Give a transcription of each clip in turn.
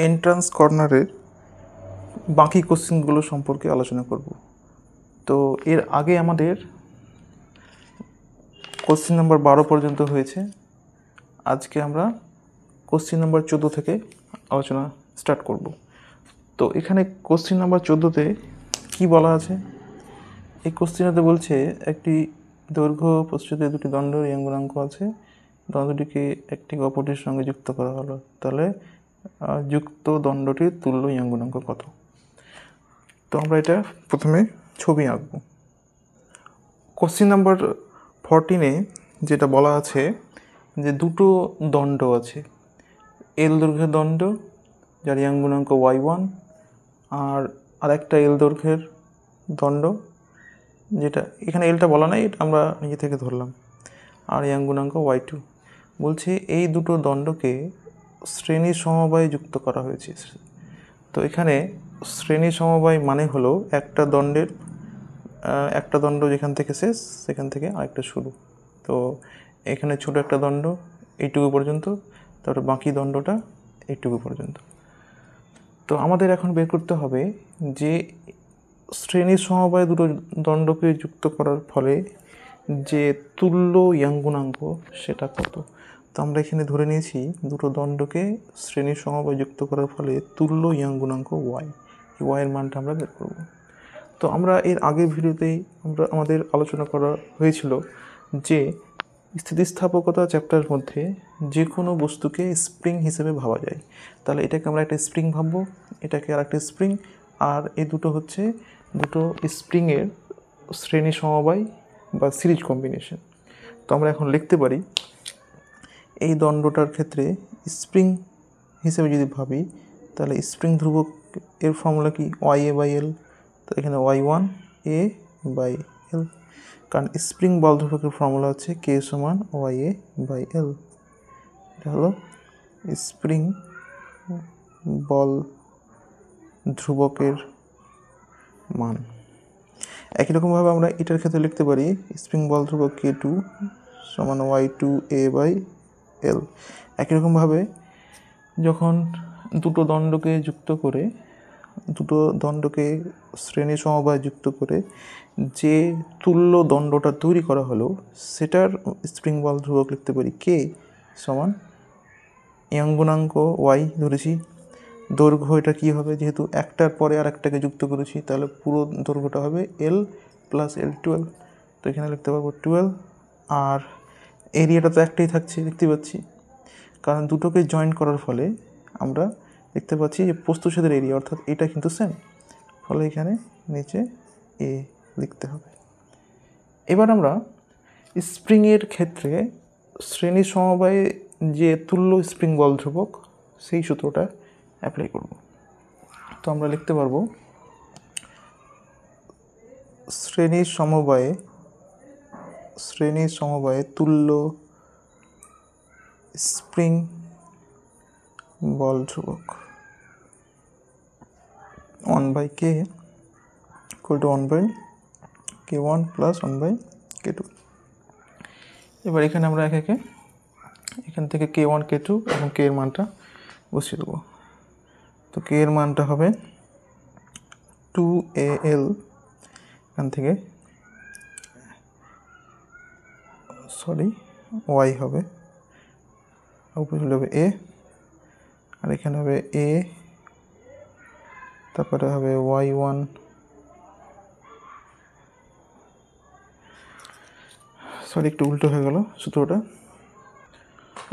Entrance কর্নারের বাকি কোশ্চেনগুলো সম্পর্কে আলোচনা করব। তো এর আগে আমাদের কোশ্চেন নাম্বার 12 পর্যন্ত হয়েছে। আজকে আমরা কোশ্চেন নাম্বার 14 থেকে আলোচনা স্টার্ট করব। তো এখানে কোশ্চেন নাম্বার 14তে কি বলা আছে? এই কোশ্চেনেতে বলছে একটি দৈর্ঘ্য প্রস্তুতে দুটি দণ্ড রিং গুণাঙ্ক আছে, দণ্ডটিকে একটি অপরটির সঙ্গে যুক্ত করা হলো, তাহলে যুক্ত দণ্ডটির তুল্য রিং গুণাঙ্ক কত? তো আমরা এটা প্রথমে ছবি আঁকব। কোশ্চেন নাম্বার 14-এ যেটা বলা আছে যে দুটো দণ্ড আছে, এল দৈর্ঘ্যের দণ্ড যার রিং গুণাঙ্ক y1 আর আরেকটা এল দৈর্ঘ্যের দণ্ড, যেটা এখানে এলটা বলা নাই, এটা আমরা নিজে থেকে ধরলাম, আর রিং গুণাঙ্ক y2। বলছে এই দুটো দণ্ডকে শ্রেণী সমবায়ে যুক্ত করা হয়েছে। তো এখানে শ্রেণী সমবায় মানে হলো একটা দণ্ড যেখান থেকে শেষ সেখান থেকে আরেকটা শুরু। তো এখানে ছোট একটা দণ্ড এইটুকু পর্যন্ত, তারপরে বাকি দণ্ডটা এইটুকু পর্যন্ত। তো আমাদের এখন বের করতে হবে যে শ্রেণী সমবায়ে দুটো দণ্ডকে যুক্ত করার ফলে যে তুল্য রিং গুণাঙ্ক সেটা কত। তো আমরা এখানে ধরে নিয়েছি দুটো দণ্ডকে শ্রেণী সমবায়ে যুক্ত করার ফলে তুল্য রিং গুণাঙ্ক ওয়াই, এই ওয়াইয়ের মানটা আমরা বের করব। তো আমরা এর আগের ভিডিওতেই আমাদের আলোচনা করা হয়েছিল যে স্থিতিস্থাপকতা চ্যাপ্টারের মধ্যে যে কোনো বস্তুকে স্প্রিং হিসেবে ভাবা যায়। তাহলে এটাকে আমরা একটা স্প্রিং ভাববো, এটাকে আর একটা স্প্রিং, আর এই দুটো হচ্ছে দুটো স্প্রিংয়ের শ্রেণী সমবায় বা সিরিজ কম্বিনেশন। তো আমরা এখন লিখতে পারি এই দণ্ডটার ক্ষেত্রে স্প্রিং হিসেবে যদি ভাবি, তাহলে স্প্রিং ধ্রুবক এর ফর্মুলা কি? YA/L। তো এখানে y1 a বাই এল, কারণ স্প্রিং বল ধ্রুবকের ফর্মুলা হচ্ছে K সমান YA/L। এটা হলো স্প্রিং বল ধ্রুবকের মান। একই রকমভাবে আমরা এটার ক্ষেত্রে লিখতে পারি স্প্রিং বল ধ্রুবক K2 সমান Y2A/L। একই রকমভাবে যখন দুটো দণ্ডকে শ্রেণী সমবায়ে যুক্ত করে যে তুল্য দণ্ডটা তৈরি করা হলো সেটার স্প্রিং বল ধ্রুবক লিখতে পারি K সমান রিং গুণাঙ্ক Y ধরেছি, দৈর্ঘ্য এটা কী হবে, যেহেতু একটার পরে আর একটাকে যুক্ত করেছি তাহলে পুরো দৈর্ঘ্যটা হবে L প্লাস L12। তো এখানে লিখতে পারবো 12, আর এরিয়াটা তো একটাই থাকছে দেখতে পাচ্ছি, কারণ দুটোকে জয়েন করার ফলে আমরা দেখতে পাচ্ছি যে প্রস্থচ্ছেদের এরিয়া অর্থাৎ এটা কিন্তু সেম, ফলে এখানে নিচে এ লিখতে হবে। এবার আমরা স্প্রিংয়ের ক্ষেত্রে শ্রেণী সমবায়ে যে তুল্য স্প্রিং বল ধ্রুবক সেই সূত্রটা অ্যাপ্লাই করব। তো আমরা লিখতে পারবো শ্রেণী সমবায়ে তুল্য স্প্রিং বল ধ্রুবক 1/K equal to 1/K1 plus 1/K2। এবার এখানে আমরা এখান থেকে K1 K2 এবং K এর মানটা বসিয়ে দেবো। তো K এর মানটা হবে 2AL, এখান থেকে Y হবে, উপরে হবে A, আর এখানে হবে A, তারপরে হবে Y1, একটু উল্টো হয়ে গেল সূত্রটা,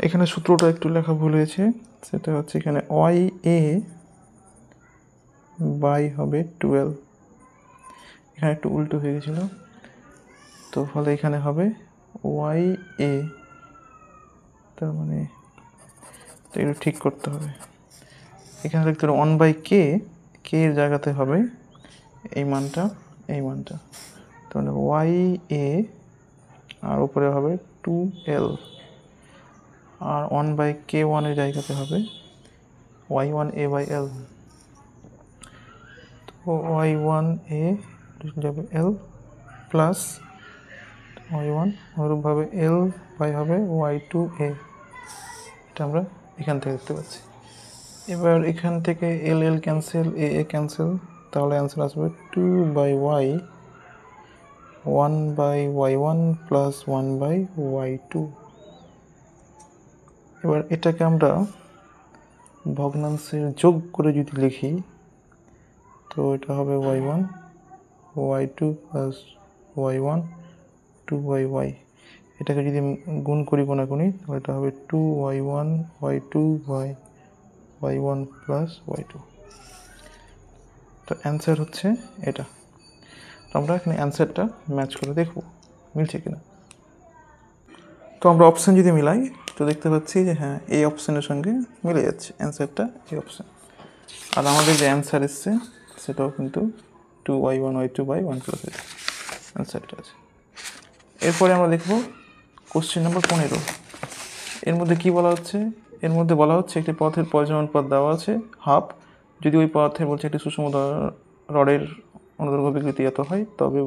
এখানে সূত্রটা একটু লেখা ভুল হয়েছে, সেটা হচ্ছে এখানে YA/, হবে 12, এখানে একটু উল্টো হয়ে গেছিল, তো ফলে এখানে হবে YA, তার মানে একটু ঠিক করতে হবে, এখানে লিখতে হবে 1/K, K এর জায়গাতে হবে এই মানটা, তো মানে YA, আর উপরে হবে 2L, আর 1/K1 এর জায়গাতে হবে Y1A/L। তো Y1A যাবে L প্লাস Y1 অনুরূপভাবে L/, হবে Y2A। এটা আমরা এখান থেকে দেখতে পাচ্ছি। এবার এখান থেকে এল এল ক্যান্সেল, এ এ ক্যান্সেল, তাহলে অ্যান্সার আসবে 2/y 1/y1 প্লাস 1/y2। এবার এটাকে আমরা ভগ্নাংশের যোগ করে যদি লিখি তো এটা হবে y1 y2 plus y1 2/y। এটাকে যদি গুণ করি কোনাকুনি তাহলে এটা হবে 2y1 y2 y1 plus y2। তো অ্যান্সার হচ্ছে এটা। তো আমরা এখানে অ্যান্সারটা ম্যাচ করে দেখব মিলছে কিনা। তো আমরা অপশান যদি মিলাই তো দেখতে পাচ্ছি যে হ্যাঁ এই অপশানের সঙ্গে মিলে যাচ্ছে, অ্যান্সারটা এই অপশান। আর আমাদের যে অ্যান্সার এসছে সেটাও কিন্তু 2y1 y2 1 প্লাস এটা অ্যান্সারটা আছে। এরপরে আমরা দেখব কোশ্চেন নাম্বার 15। এর মধ্যে কি বলা হচ্ছে? এর মধ্যে বলা হচ্ছে একটি পথের প্রয়োজন পথ দেওয়া আছে হাফ, যদি ওই পথে বলছে একটি সুষম রডের অনুদৈর্ঘ্য বিকৃতি এত হয় তবে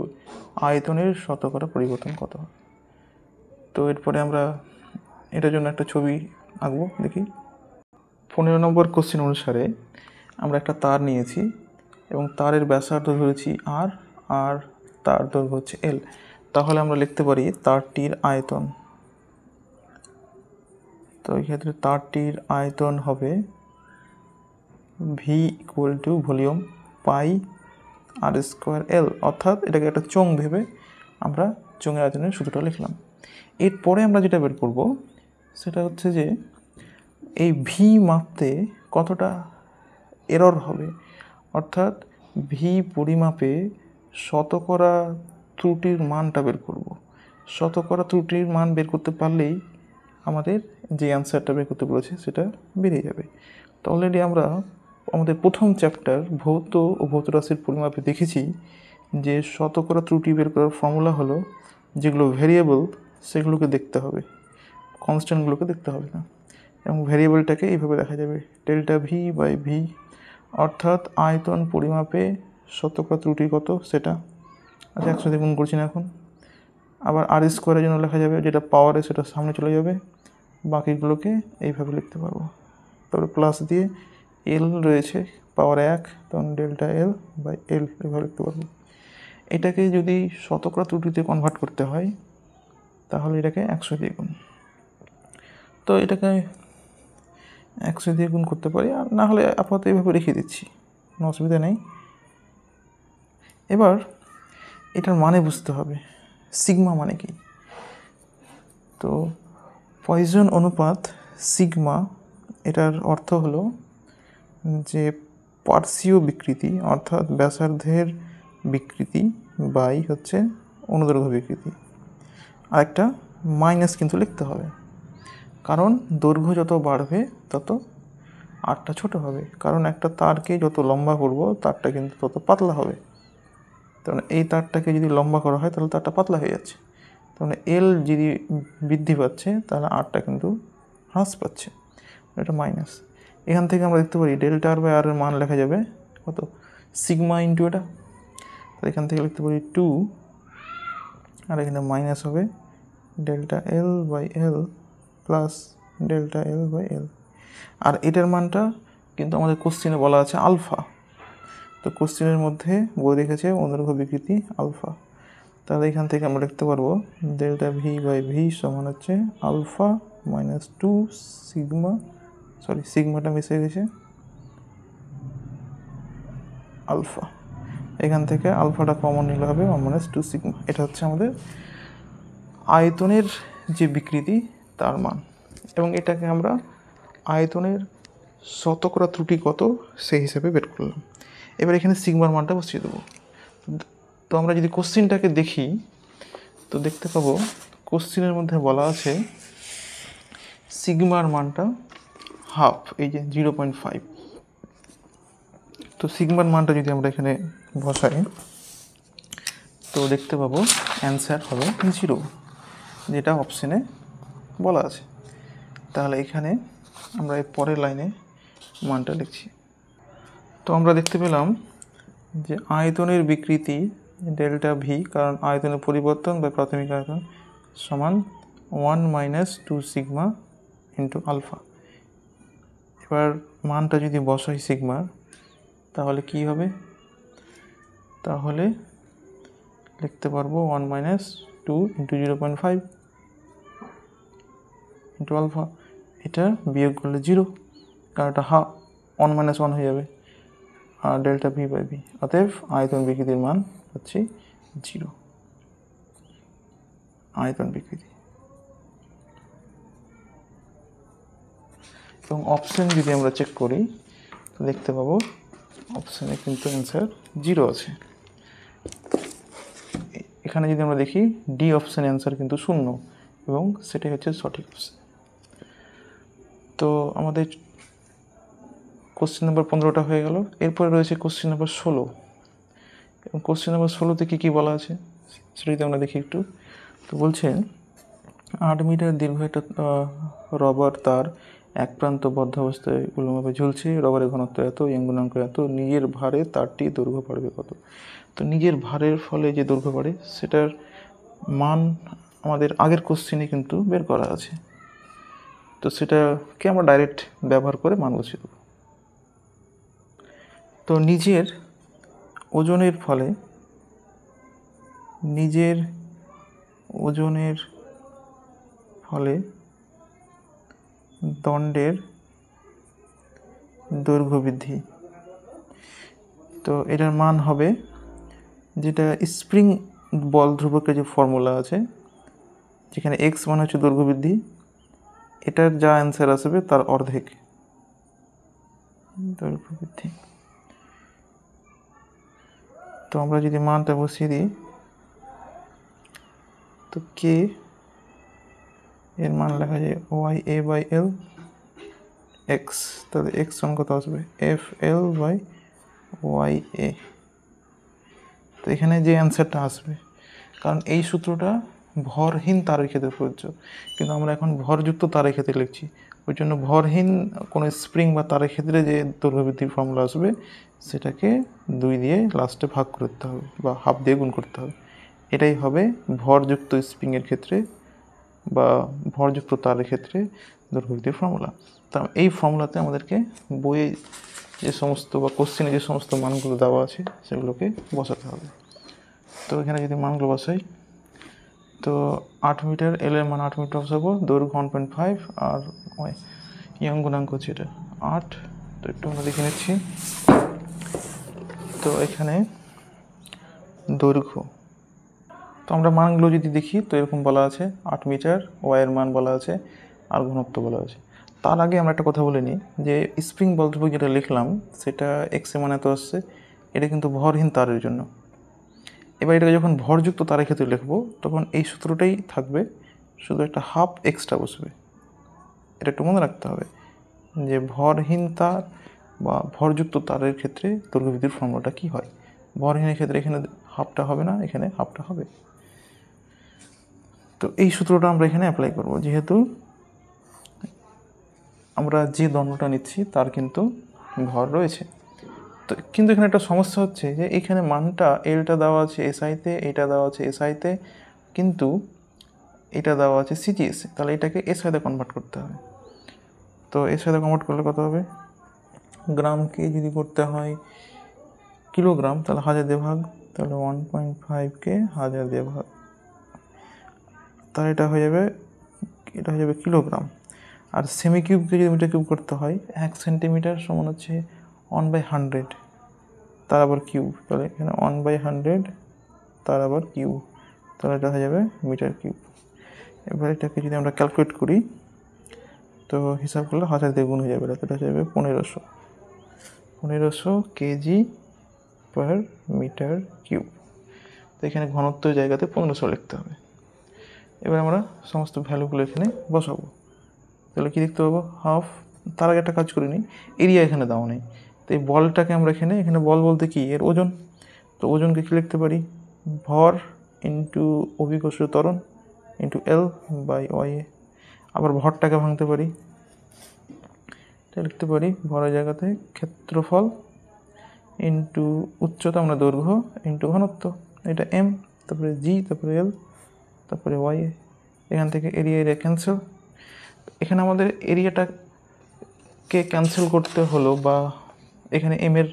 আয়তনের শতকরা পরিবর্তন কত হয়। তো এরপরে আমরা এটার জন্য একটা ছবি আঁকবো, দেখি। 15 নম্বর কোশ্চেন অনুসারে আমরা একটা তার নিয়েছি এবং তারের ব্যাসার্ধ ধরেছি আর, আর তার দৈর্ঘ্য হচ্ছে এল। তাহলে আমরা লিখতে পারি তারটির আয়তন। তো এই ক্ষেত্রে তারটির আয়তন হবে V equal to volume pi R square L, অর্থাৎ এটাকে একটা চোঙ ভেবে আমরা চোঙের আয়তনের সূত্রটা লিখলাম। এরপরে আমরা যেটা বের করব সেটা হচ্ছে যে এই ভি মাপতে কতটা এরর হবে, অর্থাৎ ভি পরিমাপে শতকরা ত্রুটির মানটা বের করব। শতকরা ত্রুটির মান বের করতে পারলেই আমাদের যে অ্যান্সারটা বের করতে বলেছে সেটা বেরিয়ে যাবে। তো অলরেডি আমরা আমাদের প্রথম চ্যাপ্টার ভৌত ও ভৌত রাশির পরিমাপে দেখেছি যে শতকরা ত্রুটি বের করার ফর্মুলা হলো যেগুলো ভেরিয়েবল সেগুলোকে দেখতে হবে, কনস্ট্যান্টগুলোকে দেখতে হবে না। এবং ভেরিয়েবলটাকে এইভাবে দেখা যাবে ডেল্টা ভি বাই ভি, অর্থাৎ আয়তন পরিমাপে শতকরা ত্রুটি কত সেটা। আচ্ছা, একসাথে গুণ করছি না এখন। আবার আর স্কোয়ারের জন্য লেখা যাবে যেটা পাওয়ারে সেটা সামনে চলে যাবে, বাকিগুলোকে এইভাবে লিখতে পারবো। তারপরে প্লাস দিয়ে এল রয়েছে পাওয়ার 1, তখন ডেল্টা এল বাই এল এভাবে লিখতে পারবো। এটাকে যদি শতকরা ত্রুটিতে কনভার্ট করতে হয় তাহলে এটাকে 100 দিয়ে গুণ। তো এটাকে 100 দিয়ে গুণ করতে পারি, আর না হলে আপাতত এইভাবে রেখে দিচ্ছি, কোনো অসুবিধা নেই। এবার এটার মানে বুঝতে হবে, সিগমা মানে কি। তো পয়জন অনুপাত সিগমা, এটার অর্থ হলো যে পার্শ্বীয় বিকৃতি অর্থাৎ ব্যাসার্ধের বিকৃতি বাই হচ্ছে অনুদৈর্ঘ্য বিকৃতি। আরেকটা মাইনাস কিন্তু লিখতে হবে, কারণ দৈর্ঘ্য যত বাড়বে তত আরটা ছোট হবে, কারণ একটা তারকে যত লম্বা করব তারটা কিন্তু তত পাতলা হবে। তাহলে এই তারটাকে যদি লম্বা করা হয় তাহলে তারটা পাতলা হয়ে যাচ্ছে, তাহলে এল যদি বৃদ্ধি পাচ্ছে তাহলে আরটা কিন্তু হ্রাস পাচ্ছে, এটা মাইনাস। এখান থেকে আমরা দেখতে পারি ডেল্টা আর বাই আর এর মান লেখা যাবে কত, সিগমা ইন্টু এটা। তাহলে এখান থেকে লিখতে পারি 2, আর এখানে মাইনাস হবে delta L by L plus delta L by L. আর এটার মানটা কিন্তু আমাদের কোশ্চেনে বলা আছে আলফা। তো কোশ্চেনের মধ্যে বই রেখেছে অনুদৈর্ঘ্য বিকৃতি আলফা। তাহলে এখান থেকে আমরা লিখতে পারবো ডেল্টা ভি বাই ভি সমান হচ্ছে আলফা মাইনাস 2 সিগমা, সরি সিগমাটা মিশে গেছে, আলফা। এখান থেকে আলফাটা কমন নিলে হবে 1 মাইনাস 2 সিগমা। এটা হচ্ছে আমাদের আয়তনের যে বিকৃতি তার মান, এবং এটাকে আমরা আয়তনের শতকরা ত্রুটি কত সেই হিসাবে বের করলাম। এবার এখানে সিগমার মানটা বসিয়ে দেবো। তো আমরা যদি কোশ্চেনটাকে দেখি তো দেখতে পাবো কোশ্চেনের মধ্যে বলা আছে সিগমার মানটা হাফ, এই যে 0.5। তো সিগমার মানটা যদি আমরা এখানে বসাই তো দেখতে পাবো অ্যান্সার হবে 0, যেটা অপশানে বলা আছে। তাহলে এখানে আমরা এই পরের লাইনে মানটা লিখছি। তো আমরা দেখতে পেলাম যে আয়তনের বিকৃতি ডেল্টা ভি, কারণ আয়তনের পরিবর্তন বা প্রাথমিক আয়তন সমান 1 মাইনাস 2 সিগমা ইন্টু আলফা। এবার মানটা যদি বসাই সিগমার, তাহলে কি হবে? তাহলে লিখতে পারবো 1 - 2 × 0.5 ইন্টু আলফা। এটা বিয়োগ করলে 0, কারণ এটা 1 - 1 হয়ে যাবে, আর ডেল্টা V/V। অতএব আয়তন বিকৃতির মান হচ্ছে 0। আয়তন বিকৃতি। এবং অপশন যদি আমরা চেক করি তো দেখতে পাবো অপশানে কিন্তু অ্যান্সার 0 আছে। এখানে যদি আমরা দেখি ডি অপশানে অ্যান্সার কিন্তু 0, এবং সেটাই হচ্ছে সঠিক অপশান। তো আমাদের কোশ্চেন নাম্বার 15টা হয়ে গেল। এরপরে রয়েছে কোশ্চেন নাম্বার 16। এবং কোশ্চেন নাম্বার 16তে কী বলা আছে সেটা যদি আমরা দেখি একটু। তো বলছেন 8 মিটার দীর্ঘ একটা রবার তার এক প্রান্ত বদ্ধ অবস্থায় উল্লম্বভাবে ঝুলছে। রবারের ঘনত্ব এত, গুণাঙ্ক এত, নিজের ভারে তারটি দৈর্ঘ্য বাড়বে কত? তো নিজের ভারের ফলে যে দৈর্ঘ্য বাড়ে সেটার মান আমাদের আগের কোশ্চেনে কিন্তু বের করা আছে। তো সেটাকে আমরা ডাইরেক্ট ব্যবহার করে মান বসিয়ে দেবো। তো নিজের ওজনের ফলে দণ্ডের দৈর্ঘ্য বৃদ্ধি। তো এটার মান হবে, যেটা স্প্রিং বল ধ্রুবকের যে ফর্মুলা আছে, যেখানে x মানে হচ্ছে দৈর্ঘ্য বৃদ্ধি, এটার যা অ্যান্সার আসবে তার অর্ধেক দৈর্ঘ্য বৃদ্ধি। তো আমরা যদি মানটা বসিয়ে দিই, তো কে এর মান লেখা যায় YA/L x, তাহলে x মান কত আসবে FL/YA। তো এখানে যে অ্যান্সারটা আসবে, কারণ এই সূত্রটা ভরহীন তারের ক্ষেত্রে প্রযোজ্য, কিন্তু আমরা এখন ভরযুক্ত তারের ক্ষেত্রে লিখছি। ওই জন্য ভরহীন কোনো স্প্রিং বা তারের ক্ষেত্রে যে দৈর্ঘ্য বৃদ্ধির ফর্মুলা আসবে সেটাকে 2 দিয়ে লাস্টে ভাগ করতে হবে বা হাফ দিয়ে গুণ করতে হবে। এটাই হবে ভরযুক্ত স্প্রিংয়ের ক্ষেত্রে বা ভরযুক্ত তারের ক্ষেত্রে দৈর্ঘ্য বৃদ্ধির ফর্মুলা। তা এই ফর্মুলাতে আমাদেরকে বইয়ে যে সমস্ত বা কোশ্চেনে যে সমস্ত মানগুলো দেওয়া আছে সেগুলোকে বসাতে হবে। তো এখানে যদি মানগুলো বসাই, তো 8 মিটার, এল এর মান 8 মিটার বসাবো, দৈর্ঘ্য 1.5, আর গুণাঙ্ক হচ্ছে এটা 8। তো একটু আমরা দেখে নিচ্ছি। তো এখানে দৈর্ঘ্য, তো আমরা মানগুলো যদি দেখি তো এরকম বলা আছে 8 মিটার, ওয়াইয়ের মান বলা আছে, আর ঘনত্ব বলা আছে। তার আগে আমরা একটা কথা বলে নিই যে স্প্রিং বল ধ্রুবক যেটা লিখলাম সেটা এক্সের মান এত আসছে, এটা কিন্তু ভরহীন তারের জন্য। এবার এটাকে যখন ভরযুক্ত তারের ক্ষেত্রে লিখবো তখন এই সূত্রটাই থাকবে, শুধু একটা হাফ এক্সট্রা বসবে। এটা একটু মনে রাখতে হবে যে ভরহীন তার বা ভরযুক্ত তারের ক্ষেত্রে দৈর্ঘ্য বৃদ্ধির ফর্মুলাটা কী হয়। ভরহীনের ক্ষেত্রে এখানে হাফটা হবে না, এখানে হাফটা হবে। তো এই সূত্রটা আমরা এখানে অ্যাপ্লাই করব, যেহেতু আমরা যে দণ্ডটা নিচ্ছি তার কিন্তু ভর রয়েছে। তো কিন্তু এখানে একটা সমস্যা হচ্ছে যে এখানে মানটা এলটা দেওয়া আছে এসআইতে, এটা দেওয়া আছে এসআইতে, কিন্তু এটা দেওয়া আছে সিজিএসে। তাহলে এটাকে এসআইতে কনভার্ট করতে হবে। তো এসআইতে কনভার্ট করলে কত হবে? গ্রামকে যদি করতে হয় কিলোগ্রাম, তাহলে 1000 দিয়ে ভাগ, তাহলে 1.5কে 1000 দিয়ে ভাগ, তাহলে এটা হয়ে যাবে কিলোগ্রাম। আর সেমি কিউবকে যদি মিটার কিউব করতে হয় 1 সেন্টিমিটার সমান হচ্ছে 1/100, তার আবার কিউব, তাহলে এখানে 1/100 তার আবার কিউব, তাহলে এটা হয়ে যাবে মিটার কিউব। এবার এটাকে যদি আমরা ক্যালকুলেট করি তো হিসাব করলে 1000 দিয়ে গুণ হয়ে যাবে, এটা হয়ে যাবে 1500 কেজি পার মিটার কিউব। তো এখানে ঘনত্বের জায়গাতে 1500 লিখতে হবে। এবার আমরা সমস্ত ভ্যালুগুলো এখানে বসাবো। তাহলে কী দেখতে পাবো? হাফ। তার আগে একটা কাজ করে নিই, এরিয়া এখানে দেওয়া নেই। তো এই বলটাকে আমরা এখানে বল বলতে কি এর ওজন। তো ওজনকে কী লিখতে পারি? ভর ইন্টু অভিকর্ষ ত্বরণ ইন্টু L/YA। আবার ভরটাকে ভাঙতে পারি, এটা লিখতে পারি ভরের জায়গাতে ক্ষেত্রফল ইন্টু উচ্চতা মানে দৈর্ঘ্য ইন্টু ঘনত্ব, এটা M, তারপরে G, তারপরে L, তারপরে YA। এখান থেকে এরিয়া ক্যান্সেল। এখানে আমাদের এরিয়াটা কে ক্যান্সেল করতে হলো বা এখানে এম এর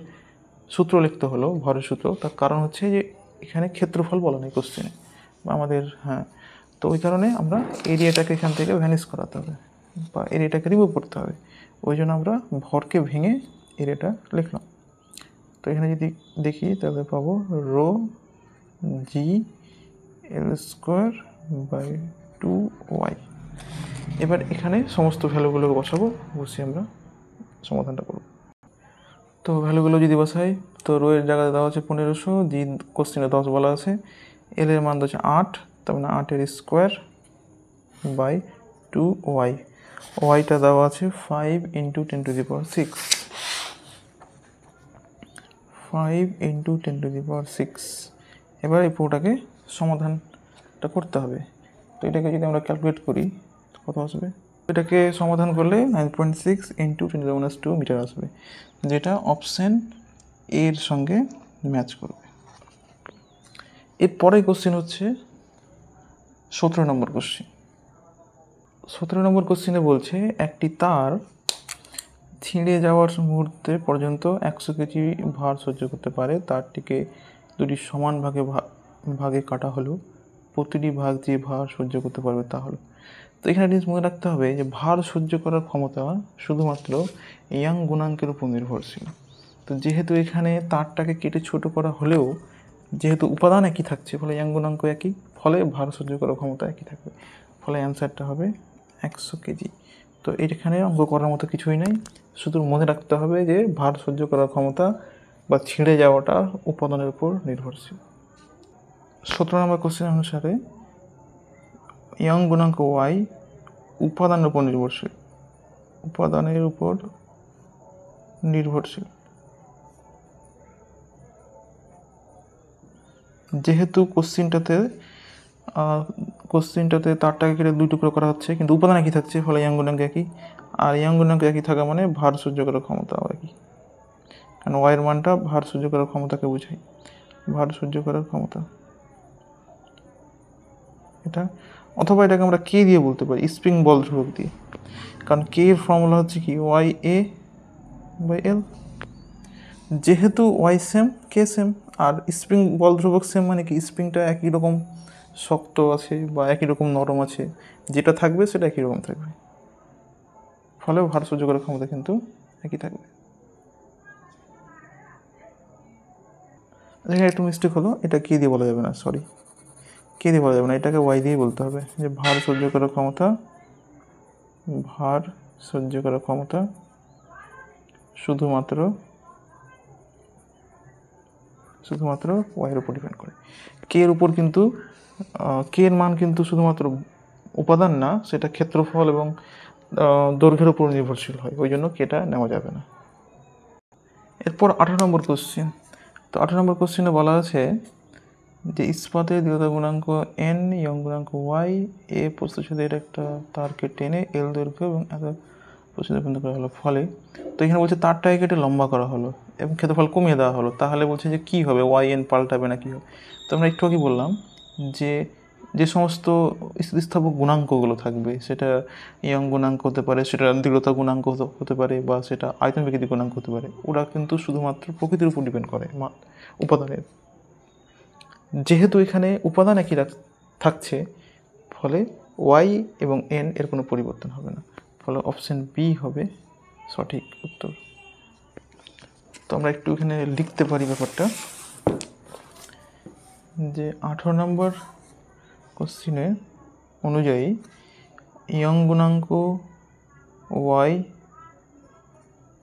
সূত্র লিখতে হলো, ভরের সূত্র, তার কারণ হচ্ছে যে এখানে ক্ষেত্রফল বলা নেই কোশ্চেনে বা আমাদের, হ্যাঁ, তো ওই কারণে আমরা এরিয়াটাকে এখান থেকে ভ্যানিশ করাতে হবে বা এরিয়াটাকে রিমুভ করতে হবে। ওই জন্য আমরা ভরকে ভেঙে এরিয়াটা লিখলাম। তো এখানে যদি দেখি তাহলে পাবো rho G L square by 2y। এবার এখানে সমস্ত ভ্যালুগুলো বসাবো, বসিয়ে আমরা সমাধানটা করব। তো ভ্যালুগুলো যদি বসাই, তো রো এর জায়গায় দেওয়া আছে 1500, জি কোশ্চেনে 10 বলা আছে, এল এর মান হচ্ছে 8, তার মানে 8 এর স্কোয়ার বাই 2y। ওয়াইটা দেওয়া আছে 5 × 10⁶, 5 × 10⁶। এবার এই পুরোটাকে সমাধানটা করতে হবে। তো এটাকে যদি আমরা ক্যালকুলেট করি কত আসবে, এটাকে সমাধান করলে 9.6 × 10⁻² মিটার আসবে, যেটা অপশান এর সঙ্গে ম্যাচ করবে। এরপরে কোশ্চেন হচ্ছে 17 নম্বর কোশ্চেন। 17 নম্বর কোশ্চেনে বলছে একটি তার ছিঁড়ে যাওয়ার মুহূর্তে পর্যন্ত 100 কেজি ভার সহ্য করতে পারে। তারটিকে দুটি সমান ভাগে কাটা হলো, প্রতিটি ভাগ যে ভার সহ্য করতে পারবে তা হলো। তো এখানে জিনিস মনে রাখতে হবে যে ভার সহ্য করার ক্ষমতা শুধুমাত্র ইয়াং গুণাঙ্কের উপর নির্ভরশীল। তো যেহেতু এখানে তারটাকে কেটে ছোট করা হলেও যেহেতু উপাদান একই থাকছে, ফলে ইয়াং গুণাঙ্ক একই, ফলে ভার সহ্য করার ক্ষমতা একই থাকবে, ফলে অ্যান্সারটা হবে 100 কেজি। তো এখানে অঙ্ক করার মতো কিছুই নেই, শুধু মনে রাখতে হবে যে ভার সহ্য করার ক্ষমতা বা ছিঁড়ে যাওয়াটা উপাদানের উপর নির্ভরশীল। 17 নম্বর কোশ্চেন অনুসারে ইয়াং গুণাঙ্ক ওয়াই উপাদানের উপর নির্ভরশীল, উপাদানের উপর নির্ভরশীল। যেহেতু কোশ্চেনটাতে তারটাকে কেটে 2 টুকরো করা হচ্ছে, কিন্তু উপাদান একই থাকছে, ফলে ইয়াং গুণাঙ্ক একই, আর ইয়াং গুণাঙ্ক একই থাকা মানে ভার সহ্য করার ক্ষমতাও একই, কারণ ওয়াইয়ের মানটা ভার সহ্য করার ক্ষমতাকে বোঝায়, ভার সহ্য করার ক্ষমতা এটা। অথবা এটাকে আমরা কে দিয়ে বলতে পারি, স্প্রিং বল ধ্রুবক দিয়ে, কারণ কে এর ফর্মুলা হচ্ছে কি ওয়াই এ বাই এল। যেহেতু ওয়াই সেম কে সেম, আর স্প্রিং বল ধ্রুবক সেম মানে কি স্প্রিংটা একই রকম শক্ত আছে বা একই রকম নরম আছে, যেটা থাকবে সেটা একই রকম থাকবে, ফলে ভার সহ্য করার ক্ষমতা কিন্তু একই থাকবে। এখানে একটু মিস্টেক হলো, এটা কে দিয়ে বলা যাবে না, সরি, কে দিয়ে বলা যাবে না, এটাকে ওয়াই দিয়ে বলতে হবে, যে ভার সহ্য করার ক্ষমতা, ভার সহ্য করার ক্ষমতা শুধুমাত্র ওয়াইয়ের উপর ডিপেন্ড করে। কে এর উপর কিন্তু কে এর মান কিন্তু শুধুমাত্র উপাদান না, সেটা ক্ষেত্রফল এবং দৈর্ঘ্যের উপর নির্ভরশীল হয়, ওই জন্য কেটা নেওয়া যাবে না। এরপর 18 নম্বর কোশ্চেন। তো 18 নম্বর কোশ্চেনে বলা আছে যে ইস্পাতের দৃঢ়তা গুণাঙ্ক এন, ইয়ং গুণাঙ্ক ওয়াই, এ প্রস্তুচ্ছেদের একটা তারকে টেনে এল দৈর্ঘ্য এবং এত প্রস্তুত বন্ধ করা হলো, ফলে তো এখানে বলছে তারটাকে কেটে লম্বা করা হলো এবং ক্ষেত্রফল কমিয়ে দেওয়া হলো, তাহলে বলছে যে কী হবে, ওয়াই এন পাল্টাবে না কী হবে। তো আমরা একটু আগে বললাম যে সমস্ত স্থিতিস্থাপক গুণাঙ্কগুলো থাকবে, সেটা ইয়ং গুণাঙ্ক হতে পারে, সেটা দৃঢ়তা গুণাঙ্ক হতে পারে, বা সেটা আয়তন বিকৃতি গুণাঙ্ক হতে পারে, ওরা কিন্তু শুধুমাত্র প্রকৃতির উপর ডিপেন্ড করে, উপাদানের। যেহেতু এখানে উপাদান একই থাকছে, ফলে ওয়াই এবং এন এর কোনো পরিবর্তন হবে না, ফলে অপশান বি হবে সঠিক উত্তর। তো আমরা একটু এখানে লিখতে পারি ব্যাপারটা, যে 18 নম্বর কোশ্চিনে অনুযায়ী ইয়ং গুণাঙ্ক ওয়াই,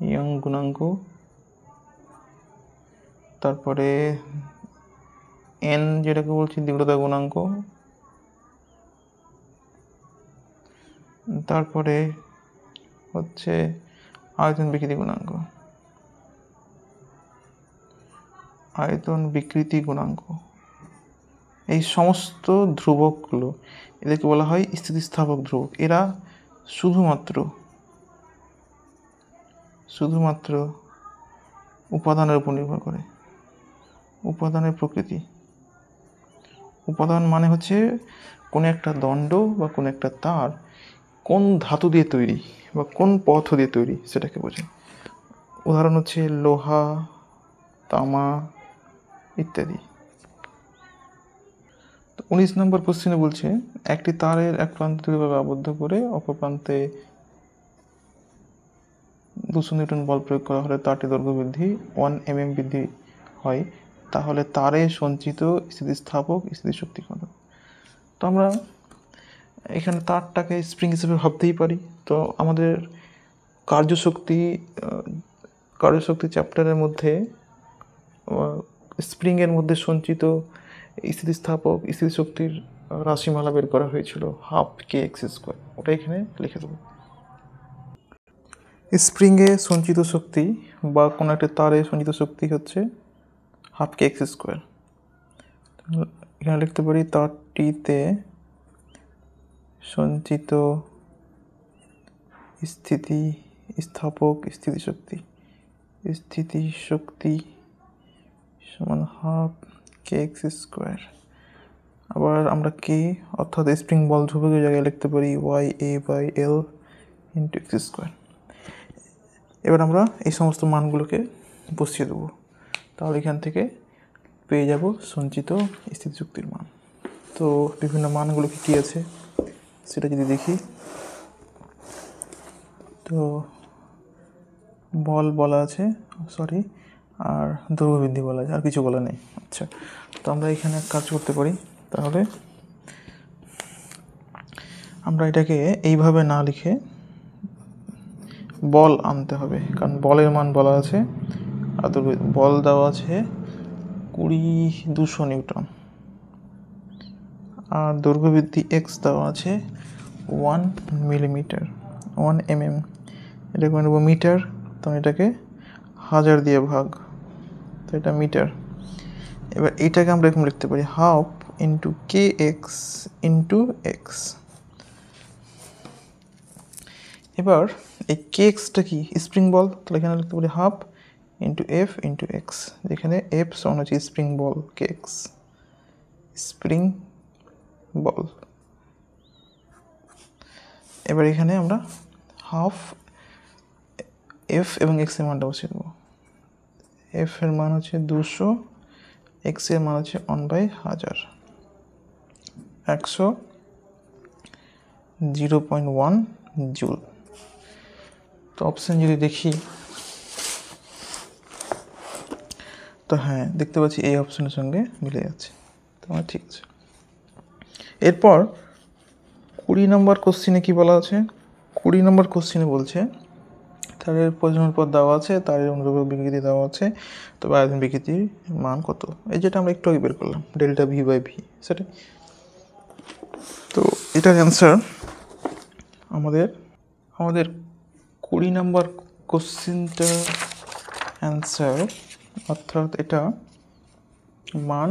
ইয়ং গুণাঙ্ক, তারপরে এন যেটাকে বলছি দৃঢ়তা গুণাঙ্ক, তারপরে হচ্ছে আয়তন বিকৃতি গুণাঙ্ক, আয়তন বিকৃতি গুণাঙ্ক, এই সমস্ত ধ্রুবকগুলো এদেরকে বলা হয় স্থিতিস্থাপক ধ্রুবক। এরা শুধুমাত্র উপাদানের উপর নির্ভর করে, উপাদানের প্রকৃতি। উপাদান মানে হচ্ছে কোনো একটা দণ্ড বা কোনো একটা তার কোন ধাতু দিয়ে তৈরি বা কোন পদার্থ দিয়ে তৈরি সেটাকে বোঝায়। উদাহরণ হচ্ছে লোহা, তামা ইত্যাদি। 19 নম্বর কোশ্চেনে বলছে একটি তারের এক প্রান্তে দৃঢ়ভাবে আবদ্ধ করে অপর প্রান্তে 200 নিউটন বল প্রয়োগ করা হলে তারটি দৈর্ঘ্য বৃদ্ধি 1 mm বৃদ্ধি হয়, তাহলে তারে সঞ্চিত স্থিতিস্থাপক স্থিতিশক্তি কত? তো আমরা এখানে তারটাকে স্প্রিং হিসেবে ভাবতেই পারি। তো আমাদের কার্যশক্তি চ্যাপ্টারের মধ্যে স্প্রিংয়ের মধ্যে সঞ্চিত স্থিতিস্থাপক স্থিতিশক্তির রাশিমালা বের করা হয়েছিল 12 kx²। ওটা এখানে লিখে দেবো। স্প্রিংয়ে সঞ্চিত শক্তি বা কোনো একটা তারে সঞ্চিত শক্তি হচ্ছে 12 kx²। এখানে লিখতে পারি তারটিতে সঞ্চিত স্থিতিস্থাপক স্থিতিশক্তি সমান 12 kx²। আবার আমরা কে অর্থাৎ স্প্রিং বল ধ্রুবকের জায়গায় লিখতে পারি YA/L × x²। এবার আমরা এই সমস্ত মানগুলোকে বসিয়ে দেবো, তাহলে এখান থেকে পেয়ে যাব সঞ্চিত স্থিতিশক্তির মান। তো বিভিন্ন মানগুলো কী আছে সেটা যদি দেখি, তো বল বলা আছে, আর দৈর্ঘ্য বৃদ্ধি বলা আছে, আর কিছু বলা নেই। আচ্ছা, তো আমরা এখানে কাজ করতে পারি। তাহলে আমরা এটাকে এইভাবে না লিখে বল আনতে হবে, কারণ বলের মান বলা আছে, আর বল দেওয়া আছে 200 নিউটন, আর দৈর্ঘ্য বৃদ্ধি এক্স দেওয়া আছে 1 mm। এটাকে নেব মিটার, তো এটাকে 1000 দিয়ে ভাগ, তো এটা মিটার। এবার এটাকে আমরা এরকম লিখতে পারি 12 × kx × x। এবার এই kxটা কি? স্প্রিং বল, তাহলে এখানে লিখতে পারি 12 × f × x, যেখানে f সমান হচ্ছে স্প্রিং বল, kx স্প্রিং বল। এবার এখানে আমরা 12 f এবং x এর মানটা বসিয়ে দেবো। f এর মান হচ্ছে 200, x এর মান হচ্ছে 1/1000, 0.1 জুল। তো অপশান যদি দেখি, তো হ্যাঁ দেখতে পাচ্ছি এই অপশানের সঙ্গে মিলে যাচ্ছে, তো আমার ঠিক আছে। এরপর 20 নম্বর কোশ্চিনে কি বলা আছে? 20 নম্বর কোশ্চিনে বলছে তারের প্রয়োজনের পর দেওয়া আছে, তারের অনুরূপ বিকৃতি দেওয়া আছে, তবে আয়তন বিকৃতির মান কত? এই যেটা আমরা একটু আগে বের করলাম ΔV/V, সেটা। তো এটার অ্যান্সার আমাদের 20 নম্বর কোশ্চিনটার অ্যান্সার, অর্থাৎ এটা মান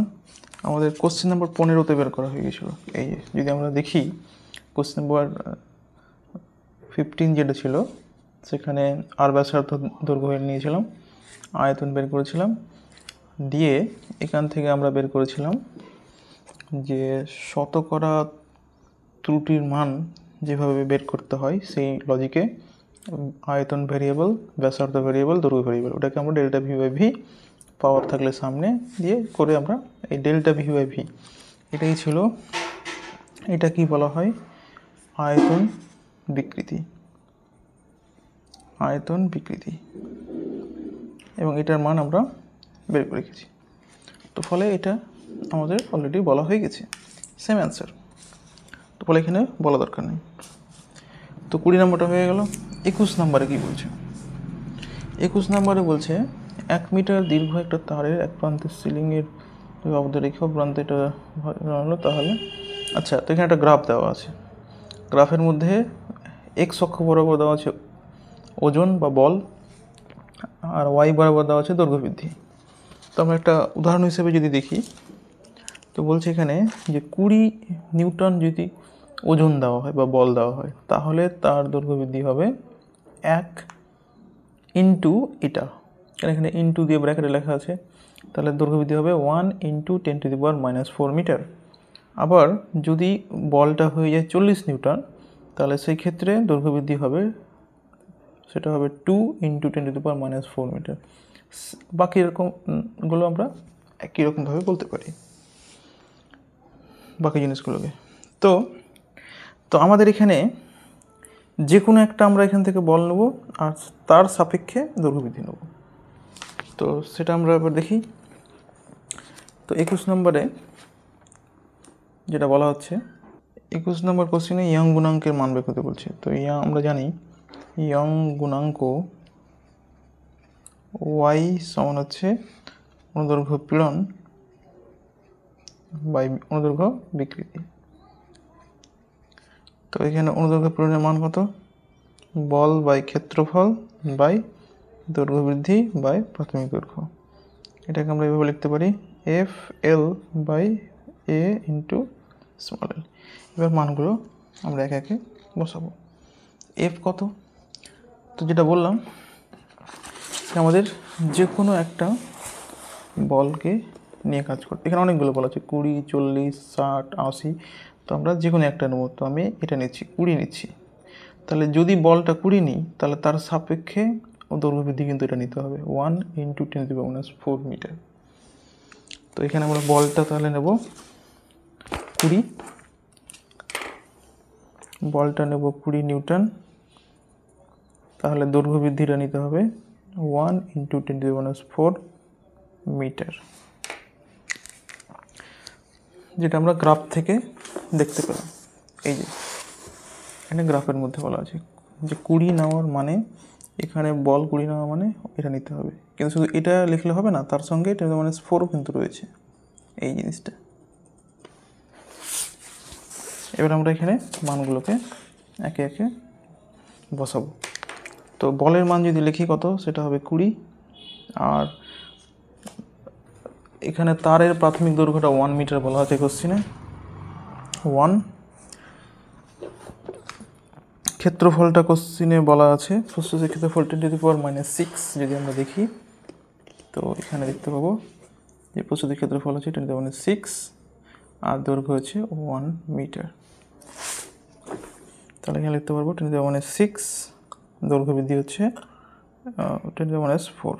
আমাদের কোশ্চিন নাম্বার 15তে বের করা হয়ে গেছিলো। এই যদি আমরা দেখি কোশ্চিন নাম্বার 15 যেটা ছিল, সেখানে আর ব্যাসার্ধ দৈর্ঘ্য নিয়েছিলাম, আয়তন বের করেছিলাম, দিয়ে এখান থেকে আমরা বের করেছিলাম যে শতকরা ত্রুটির মান যেভাবে বের করতে হয় সেই লজিকে আয়তন ভেরিয়েবল, ব্যাসার্ধ ভেরিয়েবল, দৈর্ঘ্য ভেরিয়েবল, ওটাকে আমরা ΔV/V পাওয়ার থাকলে সামনে দিয়ে করে আমরা এই ΔV/V এটাই ছিল। এটা কি বলা হয়? আয়তন বিকৃতি, এবং এটার মান আমরা বের করে রেখেছি। তো ফলে এটা আমাদের অলরেডি বলা হয়ে গেছে, সেম অ্যান্সার, তো ফলে এখানে বলা দরকার নেই। তো 20 নম্বরটা হয়ে গেল। 21 নম্বরে কি বলছে? 21 নম্বরে বলছে 1 মিটার দীর্ঘ একটা তারের এক প্রান্তের সিলিংয়ের আবদ্ধ রেখে প্রান্তে এটা হলো, তাহলে আচ্ছা, তো এখানে একটা গ্রাফ দেওয়া আছে। গ্রাফের মধ্যে এক্স অক্ষ বরাবর দেওয়া আছে ওজন বা বল, আর ওয়াই বরাবর দেওয়া আছে দৈর্ঘ্য বৃদ্ধি। তো আমরা একটা উদাহরণ হিসেবে যদি দেখি, তো বলছে এখানে যে 20 নিউটন যদি ওজন দেওয়া হয় বা বল দেওয়া হয়, তাহলে তার দৈর্ঘ্য বৃদ্ধি হবে 1 ইন্টু এটা, কারণ এখানে ইন্টু দিয়ে ব্র্যাকেটে লেখা আছে, তাহলে দৈর্ঘ্য বৃদ্ধি হবে 1 × 10⁻⁻⁴ মিটার। আবার যদি বলটা হয়ে যায় 40 নিউটন, তাহলে সেই ক্ষেত্রে দৈর্ঘ্য বৃদ্ধি হবে, সেটা হবে 2 × 10⁻⁻4 মিটার। বাকি এরকমগুলো আমরা একই রকমভাবে বলতে পারি বাকি জিনিসগুলোকে। তো তো আমাদের এখানে যে কোনো একটা আমরা এখান থেকে বল নেব আর তার সাপেক্ষে দৈর্ঘ্য বৃদ্ধি নেব। তো সেটা আমরা এবার দেখি। তো 21 নম্বরে যেটা বলা হচ্ছে, 21 নম্বর কোশ্চেনে ইয়ং গুণাঙ্কের মান বের করতে বলছে। তো আমরা জানি ইয়ং গুণাঙ্ক y সমান হচ্ছে অনুদৈর্ঘ্য পীড়ন বাই অনুদৈর্ঘ্য বিকৃতি। তো এখানে অনুদৈর্ঘ্য পীড়নের মান কত? বল বাই ক্ষেত্রফল বাই দৈর্ঘ্য বৃদ্ধি বাই প্রাথমিক দৈর্ঘ্য। এটাকে আমরা এভাবে লিখতে পারি FL by A into small L. এবার মানগুলো আমরা একে একে বসাবো। F কত? তো যেটা বললাম, আমাদের যে কোনো একটা বলকে নিয়ে কাজ করতে, এখানে অনেকগুলো বল আছে, 20, 40, 60, 80। তো আমরা যে কোনো একটা নেব। তো আমি এটা নিচ্ছি, 20 নিচ্ছি। তাহলে যদি বলটা 20 নিই, তাহলে তার সাপেক্ষে দৈর্ঘ্য বৃদ্ধি কিন্তু এটা নিতে হবে 1 × 10⁻⁴ মিটার। তো এখানে আমরা বলটা তাহলে নেব 20, বলটা নেব 20 নিউটন। তাহলে দৈর্ঘ্য বৃদ্ধিটা নিতে হবে 1 × 10⁻⁴ মিটার, যেটা আমরা গ্রাফ থেকে দেখতে পেলাম। এই যে এখানে গ্রাফের মধ্যে বলা আছে যে 20 নেওয়ার মানে, এখানে বল 20 নেওয়া মানে এটা নিতে হবে। কিন্তু শুধু এটা লিখলে হবে না, তার সঙ্গে 10⁻⁴ কিন্তু রয়েছে এই জিনিসটা। এবার আমরা এখানে মানগুলোকে একে একে বসাবো। তো বলের মান যদি লিখি কত, সেটা হবে 20। আর এখানে তারের প্রাথমিক দৈর্ঘ্যটা 1 মিটার বলা আছে কোশ্চেনে, 1। ক্ষেত্রফলটা কোশ্চেনে বলা আছে, প্রস্তুতের ক্ষেত্রফল 10⁻⁻6 যদি আমরা দেখি, তো এখানে দেখতে পাবো যে প্রস্তুতের ক্ষেত্রফল হচ্ছে 10⁻6 আর দৈর্ঘ্য হচ্ছে 1 মিটার। তাহলে এখানে লিখতে পারবো 10⁻6, দৈর্ঘ্য বৃদ্ধি হচ্ছে 10⁻⁴।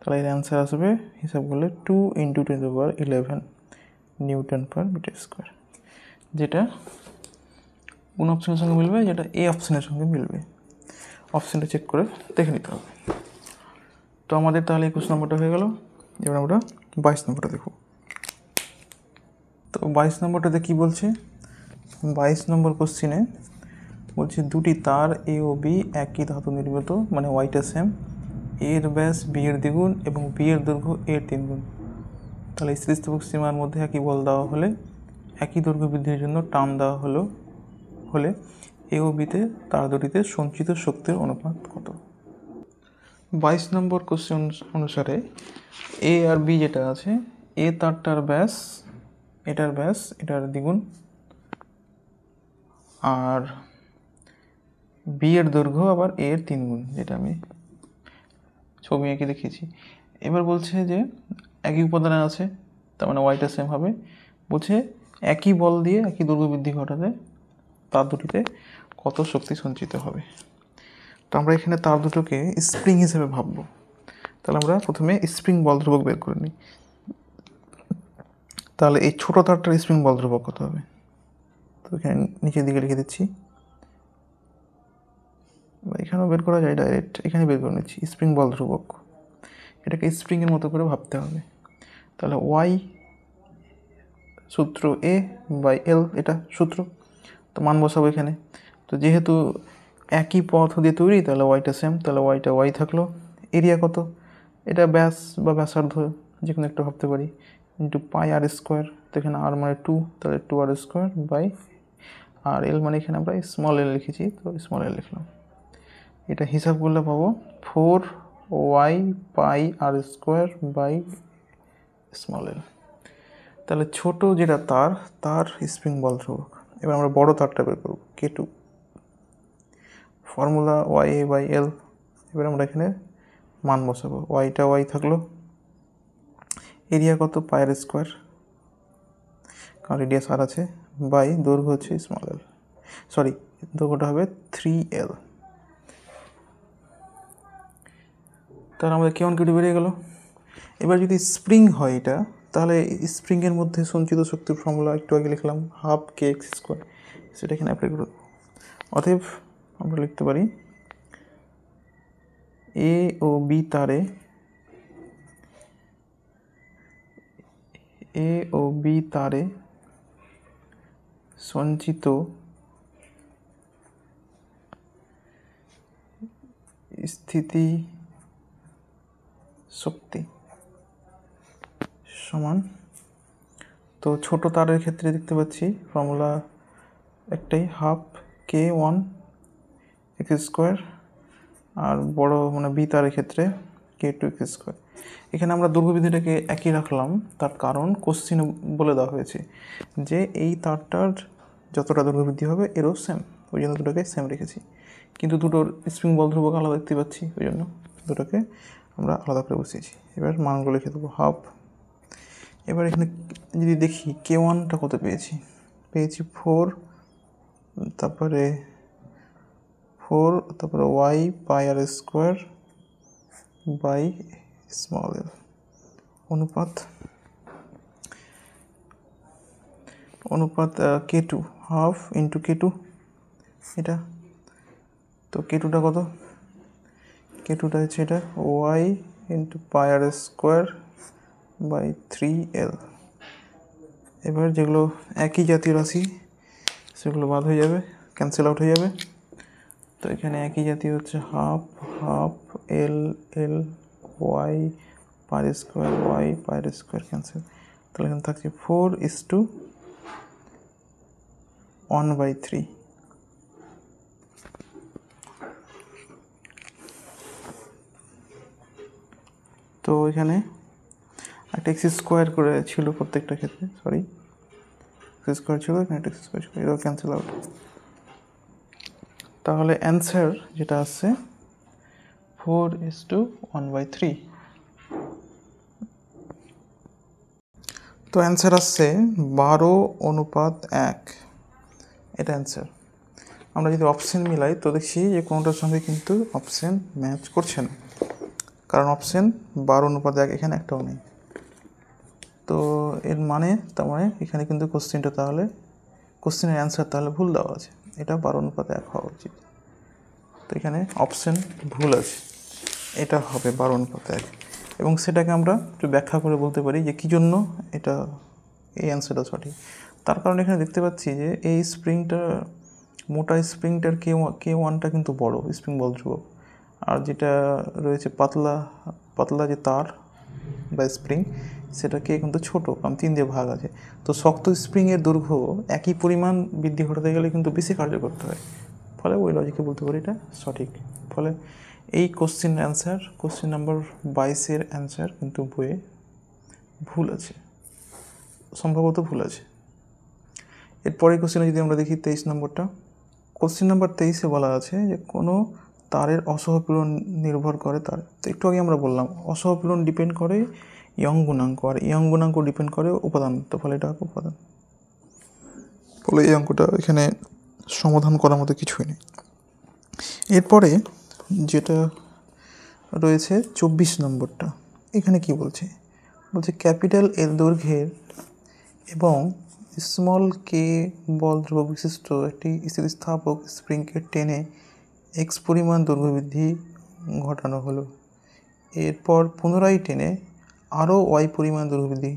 তাহলে এর অ্যান্সার আসবে হিসাব করলে 2 × 10⁻11 নিউটন পার মিটার স্কোয়ার, যেটা কোন অপশনের সঙ্গে মিলবে? যেটা এ অপশনের সঙ্গে মিলবে। অপশনটা চেক করে দেখে নিতে হবে। তো আমাদের তাহলে 21 নম্বরটা হয়ে গেল। এবার আমরা 22 নম্বরটা দেখব। তো 22 নম্বরটাতে কি বলছে? 22 নম্বর কোশ্চিনে বলছে দুটি তার এ ও বি একই ধাতু নির্মিত, মানে ওয়াইটা সেম, এর ব্যাস বি এর দ্বিগুণ এবং বি এর দৈর্ঘ্য এর 3 গুণ। তাহলে স্থিতিস্থাপক সীমার মধ্যে একই বল দেওয়া হলে একই দৈর্ঘ্য বৃদ্ধির জন্য টার্ম দেওয়া হলে এ ও বিতে তার দুটিতে সঞ্চিত শক্তির অনুপাত কত? 22 নম্বর কোশ্চেন অনুসারে এ আর বি যেটা আছে, এ তারটার ব্যাস, এটার দ্বিগুণ, আর বি এর দৈর্ঘ্য আবার এ এর 3 গুণ, যেটা আমি ছবি এঁকে দেখিয়েছি। এবার বলছে যে একই উপাদানে আছে, তার মানে ওয়াইটা সেম হবে। বলছে একই বল দিয়ে একই দৈর্ঘ্য বৃদ্ধি ঘটাতে তার দুটিতে কত শক্তি সঞ্চিত হবে। তো আমরা এখানে তার দুটোকে স্প্রিং হিসেবে ভাববো। তাহলে আমরা প্রথমে স্প্রিং বল ধ্রুবক বের করে নিই। তাহলে এই ছোটো তারটার স্প্রিং বল ধ্রুবক কত হবে? তো এখানে নিচের দিকে লিখে দিচ্ছি, এখানেও বের করা যায়, ডাইরেক্ট এখানে বের করে নিচ্ছি। স্প্রিং বল ধ্রুবক, এটাকে স্প্রিংয়ের মতো করে ভাবতে হবে। তাহলে ওয়াই সূত্র এ বাই এল, এটা সূত্র। তো মান বসাবো এখানে। তো যেহেতু একই পথ দিয়ে তৈরি, তাহলে ওয়াইটা সেম, তাহলে ওয়াইটা ওয়াই থাকলো। এরিয়া কত? এটা ব্যাস বা ব্যাসার্ধ যে কোনো একটা ভাবতে পারি, ইন্টু পাই আর স্কোয়ার। তো এখানে আর মানে 2, তাহলে 2r স্কোয়ার বাই, আর এল মানে এখানে আমরা স্মল এল লিখেছি, তো স্মল এল লিখলাম। এটা হিসাব করলে পাবো 4y pi R square by small L. তাহলে ছোট যেটা তার স্প্রিং বল ধ্রুবক। এবার আমরা বড় তারটা বের করব, K2, ফর্মুলা ওয়াই বাই এল। এবার আমরা এখানে মান বসাবো, ওয়াইটা ওয়াই থাকলো, এরিয়া কত? পাই আর স্কোয়ার, কারণ রেডিয়াস আর আছে, বাই দৈর্ঘ্য হচ্ছে স্মল এল। সরি, দৈর্ঘ্যটা হবে 3L। তাহলে আমাদের K1 K2 বেরিয়ে গেল। এবার যদি স্প্রিং হয় এটা, তাহলে স্প্রিংয়ের মধ্যে সঞ্চিত শক্তির ফর্মুলা একটু আগে লিখলাম, হাফ kx², সেটা এখানে অ্যাপ্লাই করে দেবো। অতএব আমরা লিখতে পারি এ ও বি তারে সঞ্চিত স্থিতি শক্তি সমান, তো ছোট তারের ক্ষেত্রে দেখতে পাচ্ছি ফর্মুলা একটাই, হাফ K1 x², আর বড় মানে বি তারের ক্ষেত্রে K2 x²। এখানে আমরা দৈর্ঘ্যবৃদ্ধিটাকে একই রাখলাম, তার কারণ কোশ্চিনে বলে দেওয়া হয়েছে যে এই তারটার যতটা দৈর্ঘ্যবৃদ্ধি হবে এরও সেম, ওই জন্য দুটোকে সেম রেখেছি। কিন্তু দুটোর স্প্রিং বল ধ্রুবক আলাদা দেখতে পাচ্ছি, ওই জন্য দুটোকে আমরা আলাদা করে বসিয়েছি। এবার মানগুলো লিখে দেবো, হাফ। এবার এখানে যদি দেখি K1টা কত পেয়েছি 4, তারপরে y pi R square by small L অনুপাত K2, হাফ ইন্টু K2 এটা। তো K2টা কত? K2টা হচ্ছে এটা y into pi R square by 3L। এবার যেগুলো একই জাতীয় রাশি সেগুলো বাদ হয়ে যাবে, ক্যান্সেল আউট হয়ে যাবে। তো এখানে একই জাতীয় হচ্ছে হাফ L y পাই স্কোয়ার y পাই স্কোয়ার ক্যান্সেল, তাহলে এখানে থাকছে 4:1/3। তো এখানে একটা x² করে ছিল প্রত্যেকটা ক্ষেত্রে, সরি x² ছিল, এখানে একটা x² ছিল, এটাও ক্যান্সেল আউট। তাহলে অ্যান্সার যেটা আসছে 4:1/3। তো অ্যান্সার আসছে 12:1, এটা অ্যান্সার। আমরা যদি অপশন মিলাই তো দেখছি যে কোনোটার সঙ্গে কিন্তু অপশন ম্যাচ করছে না, কারণ অপশন 12:1 এখানে একটাও নেই। তো এর মানে তার মানে এখানে কিন্তু কোশ্চেনের অ্যান্সার তাহলে ভুল দেওয়া আছে, এটা 12:1 হওয়া উচিত। তো এখানে অপশন ভুল আছে, এটা হবে 12:1। এবং সেটাকে আমরা একটু ব্যাখ্যা করে বলতে পারি যে কী জন্য এই অ্যান্সারটা সঠিক। তার কারণ এখানে দেখতে পাচ্ছি যে এই স্প্রিংটা, মোটা স্প্রিংটার K1টা কিন্তু বড় স্প্রিং বল ধ্রুবক, আর যেটা রয়েছে পাতলা যে তার বা স্প্রিং সেটাকে কিন্তু ছোটো, কারণ 3 দিয়ে ভাগ আছে। তো শক্ত স্প্রিংয়ের দৈর্ঘ্য একই পরিমাণ বৃদ্ধি ঘটাতে গেলে কিন্তু বেশি কার্য করতে হয়, ফলে ওই লজিকে বলতে পারি এটা সঠিক। ফলে এই কোশ্চেন নাম্বার 22-এর অ্যান্সার কিন্তু বইয়ে ভুল আছে, সম্ভবত ভুল আছে। এরপরের কোশ্চেনে যদি আমরা দেখি 23 নম্বরটা, কোশ্চেন নাম্বার 23-এ বলা আছে যে কোনো তারের অসহপূরণ নির্ভর করে তার, তো একটু আগে আমরা বললাম অসহপূরণ ডিপেন্ড করে ইয়ং গুণাঙ্ক, আর ইয়ং গুণাঙ্ক ডিপেন্ড করে উপাদান, তো ফলে এটা উপাদান, ফলে এই অঙ্কটা এখানে সমাধান করার মতো কিছুই নেই। এরপরে যেটা রয়েছে 24 নম্বরটা, এখানে কি বলছে ক্যাপিটাল এল দৈর্ঘ্যের এবং স্মল কে বল ধ্রুবক বিশিষ্ট একটি স্থিতিস্থাপক স্প্রিংকে টেনে এক্স পরিমাণ দৈর্ঘ্য বৃদ্ধি ঘটানো হলো, এরপর পুনরায় টেনে আরও ওয়াই পরিমাণ দৈর্ঘ্য বৃদ্ধি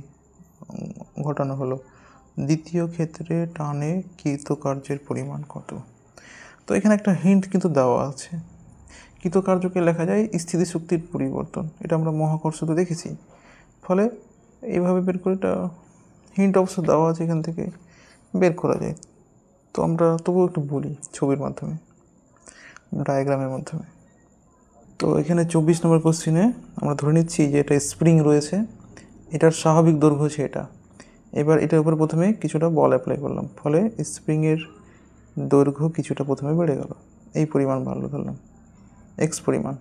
ঘটানো হলো, দ্বিতীয় ক্ষেত্রে টানে কৃতকার্যের পরিমাণ কত? তো এখানে একটা হিন্ট কিন্তু দেওয়া আছে, কৃতকার্যকে লেখা যায় স্থিতিশক্তির পরিবর্তন, এটা আমরা মহাকর্ষতে দেখেছি। ফলে এইভাবে বের করে, এটা হিন্ট অবশ্য দেওয়া আছে, এখান থেকে বের করা যায়। তো আমরা তবুও একটু বলি ছবির মাধ্যমে, ডায়াগ্রামের মাধ্যমে। তো এখানে 24 নম্বর কোশ্চিনে আমরা ধরে নিচ্ছি যে এটা স্প্রিং রয়েছে, এটার স্বাভাবিক দৈর্ঘ্য হচ্ছে এটা। এবার এটার উপর প্রথমে কিছুটা বল অ্যাপ্লাই করলাম, ফলে স্প্রিংয়ের দৈর্ঘ্য কিছুটা প্রথমে বেড়ে গেল, এই পরিমাণ বাড়লো, ধরলাম এক্স পরিমাণ,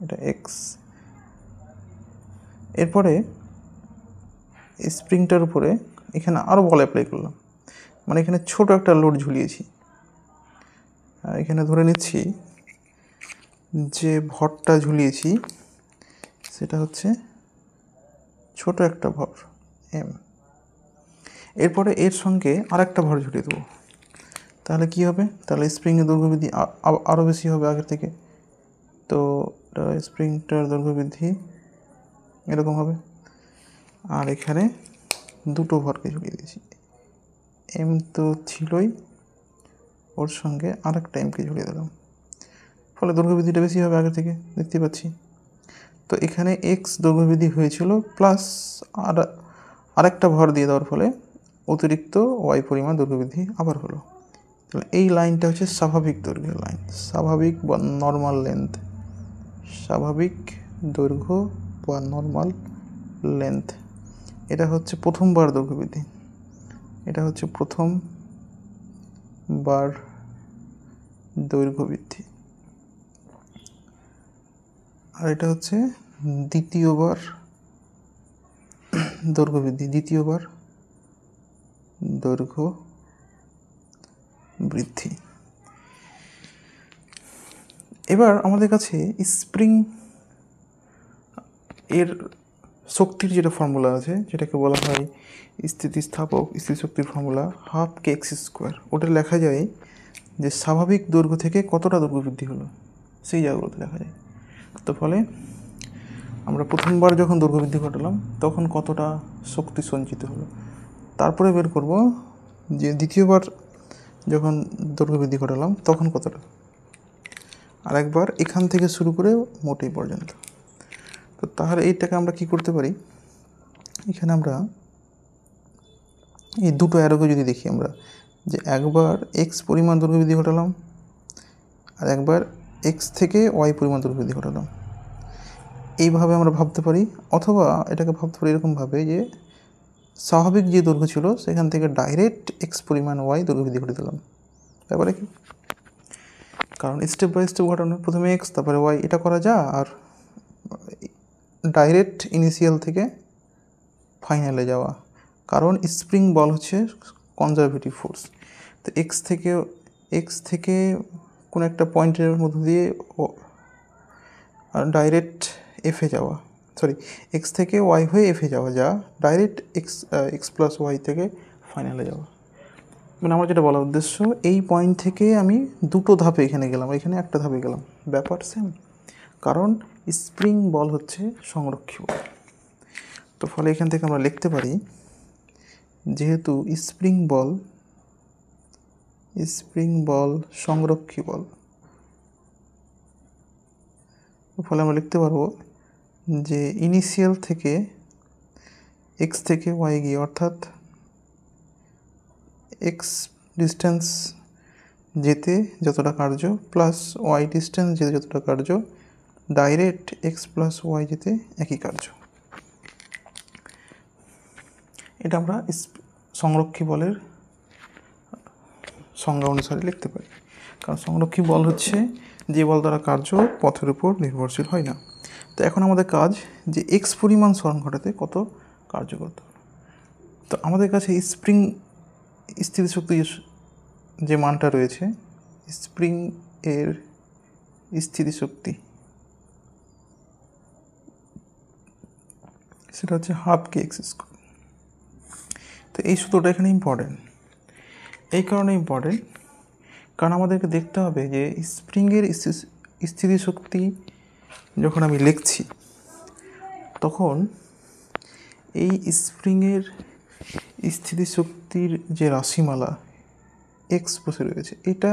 এটা এক্স। এরপরে স্প্রিংটার উপরে এখানে আরও বল অ্যাপ্লাই করলাম, মানে এখানে ছোট একটা লোড ঝুলিয়েছি, এখানে ধরে নিচ্ছি যে ভরটা ঝুলিয়েছি সেটা হচ্ছে ছোট একটা ভর এম। এরপরে এর সঙ্গে আরেকটা ভর ঝুলিয়ে দেবো, তাহলে কি হবে? তাহলে স্প্রিংয়ের দৈর্ঘ্য বৃদ্ধি আরও বেশি হবে আগের থেকে। তো স্প্রিংটার দৈর্ঘ্য বৃদ্ধি এরকম হবে। আর এখানে দুটো ভরকে ঝুলিয়ে দিয়েছি, এম তো ছিলই, ওর সঙ্গে আরেকটা এমকে ঝুলিয়ে দিলাম, ফলে দৈর্ঘ্য বৃদ্ধিটা বেশি হবে আগের থেকে, দেখতে পাচ্ছি। তো এখানে এক্স দৈর্ঘ্য বৃদ্ধি হয়েছিল, প্লাস আরেকটা ভর দিয়ে দেওয়ার ফলে অতিরিক্ত ওয়াই পরিমাণ দৈর্ঘ্য বৃদ্ধি আবার হলো। তাহলে এই লাইনটা হচ্ছে স্বাভাবিক দৈর্ঘ্যের লাইন, স্বাভাবিক বা নর্মাল লেন্থ, স্বাভাবিক দৈর্ঘ্য বা নর্মাল লেন্থ। এটা হচ্ছে প্রথমবার দৈর্ঘ্য বৃদ্ধি, এটা হচ্ছে প্রথমবার দৈর্ঘ্য বৃদ্ধি, আর এটা হচ্ছে দ্বিতীয়বার দৈর্ঘ্য বৃদ্ধি, দ্বিতীয়বার দৈর্ঘ্য বৃদ্ধি। এবার আমাদের কাছে স্প্রিং এর শক্তির যেটা ফর্মুলা আছে, যেটাকে বলা হয় স্থিতিস্থাপক স্থিতিশক্তির ফর্মুলা হাফ কে এক্স স্কোয়ার, ওটা লেখা যায় যে স্বাভাবিক দৈর্ঘ্য থেকে কতটা দৈর্ঘ্য বৃদ্ধি হলো সেই জায়গাগুলোতে লেখা যায়। তো ফলে আমরা প্রথমবার যখন দৈর্ঘ্য বৃদ্ধি ঘটালাম তখন কতটা শক্তি সঞ্চিত হলো, তারপরে বের করব যে দ্বিতীয়বার যখন দৈর্ঘ্য বৃদ্ধি ঘটালাম তখন কতটা, আরেকবার এখান থেকে শুরু করে মোটেই পর্যন্ত। তো তাহলে এইটাকে আমরা কি করতে পারি, এখানে আমরা এই দুটো অ্যারোকে যদি দেখি আমরা, যে একবার এক্স পরিমাণ দৈর্ঘ্য বৃদ্ধি ঘটালাম আর একবার এক্স থেকে ওয়াই পরিমাণ দৈর্ঘ্য বৃদ্ধি ঘটালাম, এইভাবে আমরা ভাবতে পারি। অথবা এটাকে ভাবতে পারি এরকমভাবে যে স্বাভাবিক যে দৈর্ঘ্য ছিল সেখান থেকে ডাইরেক্ট এক্স পরিমাণ ওয়াই দৈর্ঘ্য বৃদ্ধি ঘটে দিলাম। ব্যাপারে কি, কারণ স্টেপ বাই স্টেপ ঘটানো, প্রথমে এক্স তারপরে ওয়াই, এটা করা যায়। আর ডাইরেক্ট ইনিশিয়াল থেকে ফাইনালে যাওয়া, কারণ স্প্রিং বল হচ্ছে কনজারভেটিভ ফোর্স। তো এক্স থেকে কোনো একটা পয়েন্টের মধ্য দিয়ে ডাইরেক্ট এফে যাওয়া, সরি এক্স থেকে ওয়াই হয়ে এফে যাওয়া, যা ডাইরেক্ট এক্স প্লাস ওয়াই থেকে ফাইনালে যাওয়া। মানে আমার যেটা বলার উদ্দেশ্য, এই পয়েন্ট থেকে আমি দুটো ধাপে এখানে গেলাম, এখানে একটা ধাপে গেলাম, ব্যাপার সেম, কারণ স্প্রিং বল হচ্ছে সংরক্ষী বল। তো ফলে এখান থেকে আমরা লিখতে পারি, যেহেতু স্প্রিং বল সংরক্ষী বল, ফলে আমরা লিখতে পারবো যে ইনিশিয়াল থেকে এক্স থেকে ওয়াই গিয়ে, অর্থাৎ এক্স ডিস্টেন্স যেতে যতটা কার্য প্লাস ওয়াই ডিস্টেন্স যেতে যতটা কার্য, ডাইরেক্ট এক্স প্লাস ওয়াই যেতে একই কার্য। এটা আমরা সংরক্ষী বলের সংজ্ঞা অনুসারে লিখতে পারি, কারণ সংরক্ষী বল হচ্ছে যে বল দ্বারা কার্য পথের উপর নির্ভরশীল হয় না। তো এখন আমাদের কাজ যে এক্স পরিমাণ সরণ ঘটাতে কত কার্য করতে হবে। তো আমাদের কাছে স্প্রিং স্থিতিশক্তি যে মানটা রয়েছে, স্প্রিং এর স্থিতিশক্তি, সেটা হচ্ছে হাফ কে এক্স স্কোয়ার। তো এই সূত্রটা এখানে ইম্পর্টেন্ট, এই কারণে ইম্পর্টেন্ট কারণ আমাদেরকে দেখতে হবে যে স্প্রিংয়ের স্থিতিশক্তি যখন আমি লিখছি তখন এই স্প্রিংয়ের স্থিতিশক্তির যে রাশিমালা এক্স বসে রয়েছে, এটা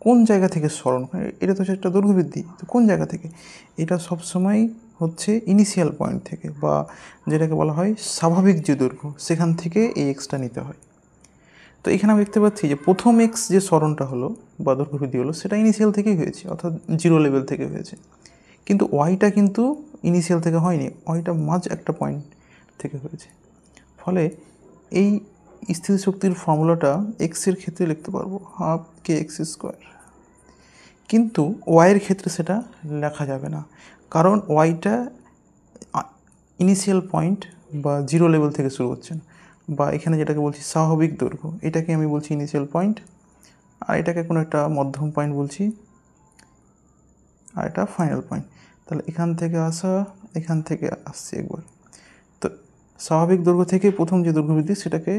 কোন জায়গা থেকে স্মরণ হয়, এটা তো হচ্ছে একটা দৈর্ঘ্য বৃদ্ধি। তো কোন জায়গা থেকে, এটা সবসময় হচ্ছে ইনিশিয়াল পয়েন্ট থেকে, বা যেটাকে বলা হয় স্বাভাবিক যে দৈর্ঘ্য, সেখান থেকে এই এক্সটা নিতে হয়। তো এখানে আমি দেখতে পাচ্ছি যে প্রথম এক্স যে স্মরণটা হলো বা দৈর্ঘ্য বৃদ্ধি হলো সেটা ইনিশিয়াল থেকেই হয়েছে, অর্থাৎ জিরো লেভেল থেকে হয়েছে। কিন্তু ওয়াইটা কিন্তু ইনিশিয়াল থেকে হয়নি, ওয়াইটা মাঝ একটা পয়েন্ট থেকে হয়েছে। ফলে এই স্থিতিশক্তির ফর্মুলাটা এক্সের ক্ষেত্রে লিখতে পারবো হাফ কে এক্স স্কোয়ার, কিন্তু ওয়াইয়ের ক্ষেত্রে সেটা লেখা যাবে না, কারণ ওয়াইটা ইনিশিয়াল পয়েন্ট বা জিরো লেভেল থেকে শুরু হচ্ছে না, বা এখানে যেটাকে বলছি স্বাভাবিক দৈর্ঘ্য, এটাকে আমি বলছি ইনিশিয়াল পয়েন্ট, আর এটাকে কোনো একটা মধ্যম পয়েন্ট বলছি, আর এটা ফাইনাল পয়েন্ট। তাহলে এখান থেকে আসা, এখান থেকে আসছে একবার। তো স্বাভাবিক দৈর্ঘ্য থেকে প্রথম যে দৈর্ঘ্য বৃদ্ধি সেটাকে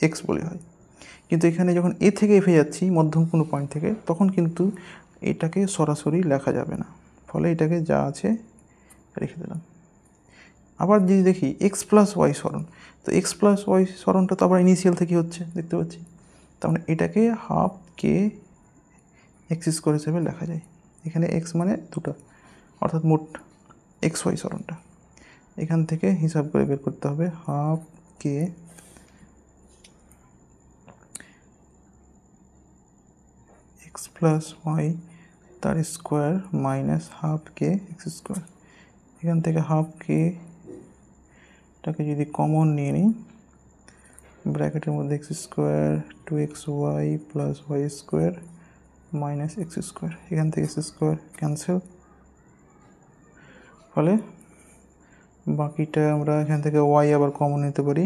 এক্স বলে হয়। কিন্তু এখানে যখন এ থেকে এফে যাচ্ছি মধ্যম কোনো পয়েন্ট থেকে, তখন কিন্তু এটাকে সরাসরি লেখা যাবে না, ফলে এটাকে যা আছে রেখে দিলাম। আবার যদি দেখি এক্স প্লাস ওয়াই সরণ, তো এক্স প্লাস ওয়াই সরণটা তো আবার ইনিশিয়াল থেকে হচ্ছে, দেখতে পাচ্ছি। তার মানে এটাকে হাফ কে এক্স স্কোয়ার হিসেবে লেখা যায়। এখানে এক্স মানে দুটো, অর্থাৎ মোট এক্স ওয়াই সরণটা। এখান থেকে হিসাব করে বের করতে হবে হাফ কে এক্স প্লাস ওয়াই তার স্কোয়ার মাইনাস হাফ কে এক্স স্কোয়ার। এখান থেকে হাফ কে টাকে যদি কমন নিয়ে নিই, ব্র্যাকেটের মধ্যে X square 2xy plus Y square minus X square, এখান থেকে এক্স স্কোয়ার ক্যান্সেল, ফলে বাকিটা আমরা এখান থেকে ওয়াই আবার কমন নিতে পারি,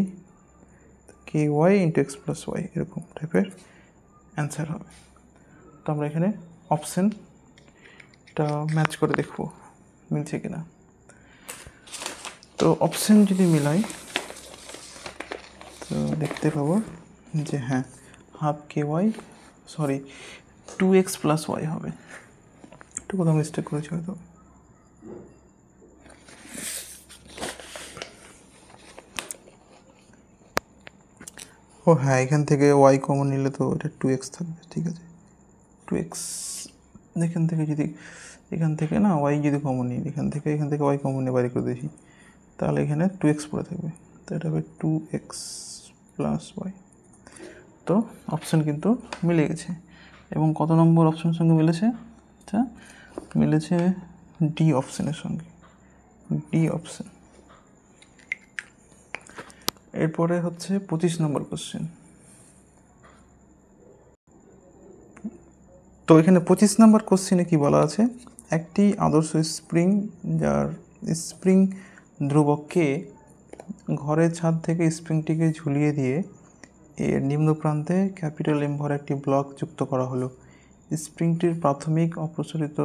K Y into X plus Y, এরকম টাইপের অ্যান্সার হবে। তো আমরা এখানে অপশানটা ম্যাচ করে দেখব মিলছে কিনা। তো অপশান যদি মিলাই তো দেখতে পাবো যে হ্যাঁ, half K Y, sorry 2x plus Y হবে। একটু কোথাও মিস্টেক করেছি হয়তো। ও হ্যাঁ, এখান থেকে ওয়াই কমন নিলে তো এটা 2x থাকবে, ঠিক আছে 2x। এখান থেকে যদি এখান থেকে না ওয়াই যদি কমন নিই, এখান থেকে ওয়াই কমন নিয়ে বাইরে করে দেখি, তাহলে এখানে 2x পড়ে থাকবে, তো এটা হবে 2x প্লাস ওয়াই। তো অপশান কিন্তু মিলে গেছে। এবং কত নম্বর অপশানের সঙ্গে মিলেছে? আচ্ছা, মিলেছে ডি অপশানের সঙ্গে, ডি অপশান। এরপরে হচ্ছে 25 নম্বর কোশ্চেন। তো এখানে 25 নম্বর কোশ্চেনে কি বলা আছে, একটি আদর্শ স্প্রিং যার স্প্রিং ধ্রুবক কে ঘরের ছাদ থেকে স্প্রিংটিকে ঝুলিয়ে দিয়ে এর নিম্ন প্রান্তে ক্যাপিটাল এম ভর একটি ব্লক যুক্ত করা হলো। স্প্রিংটির প্রাথমিক অপ্রসারিত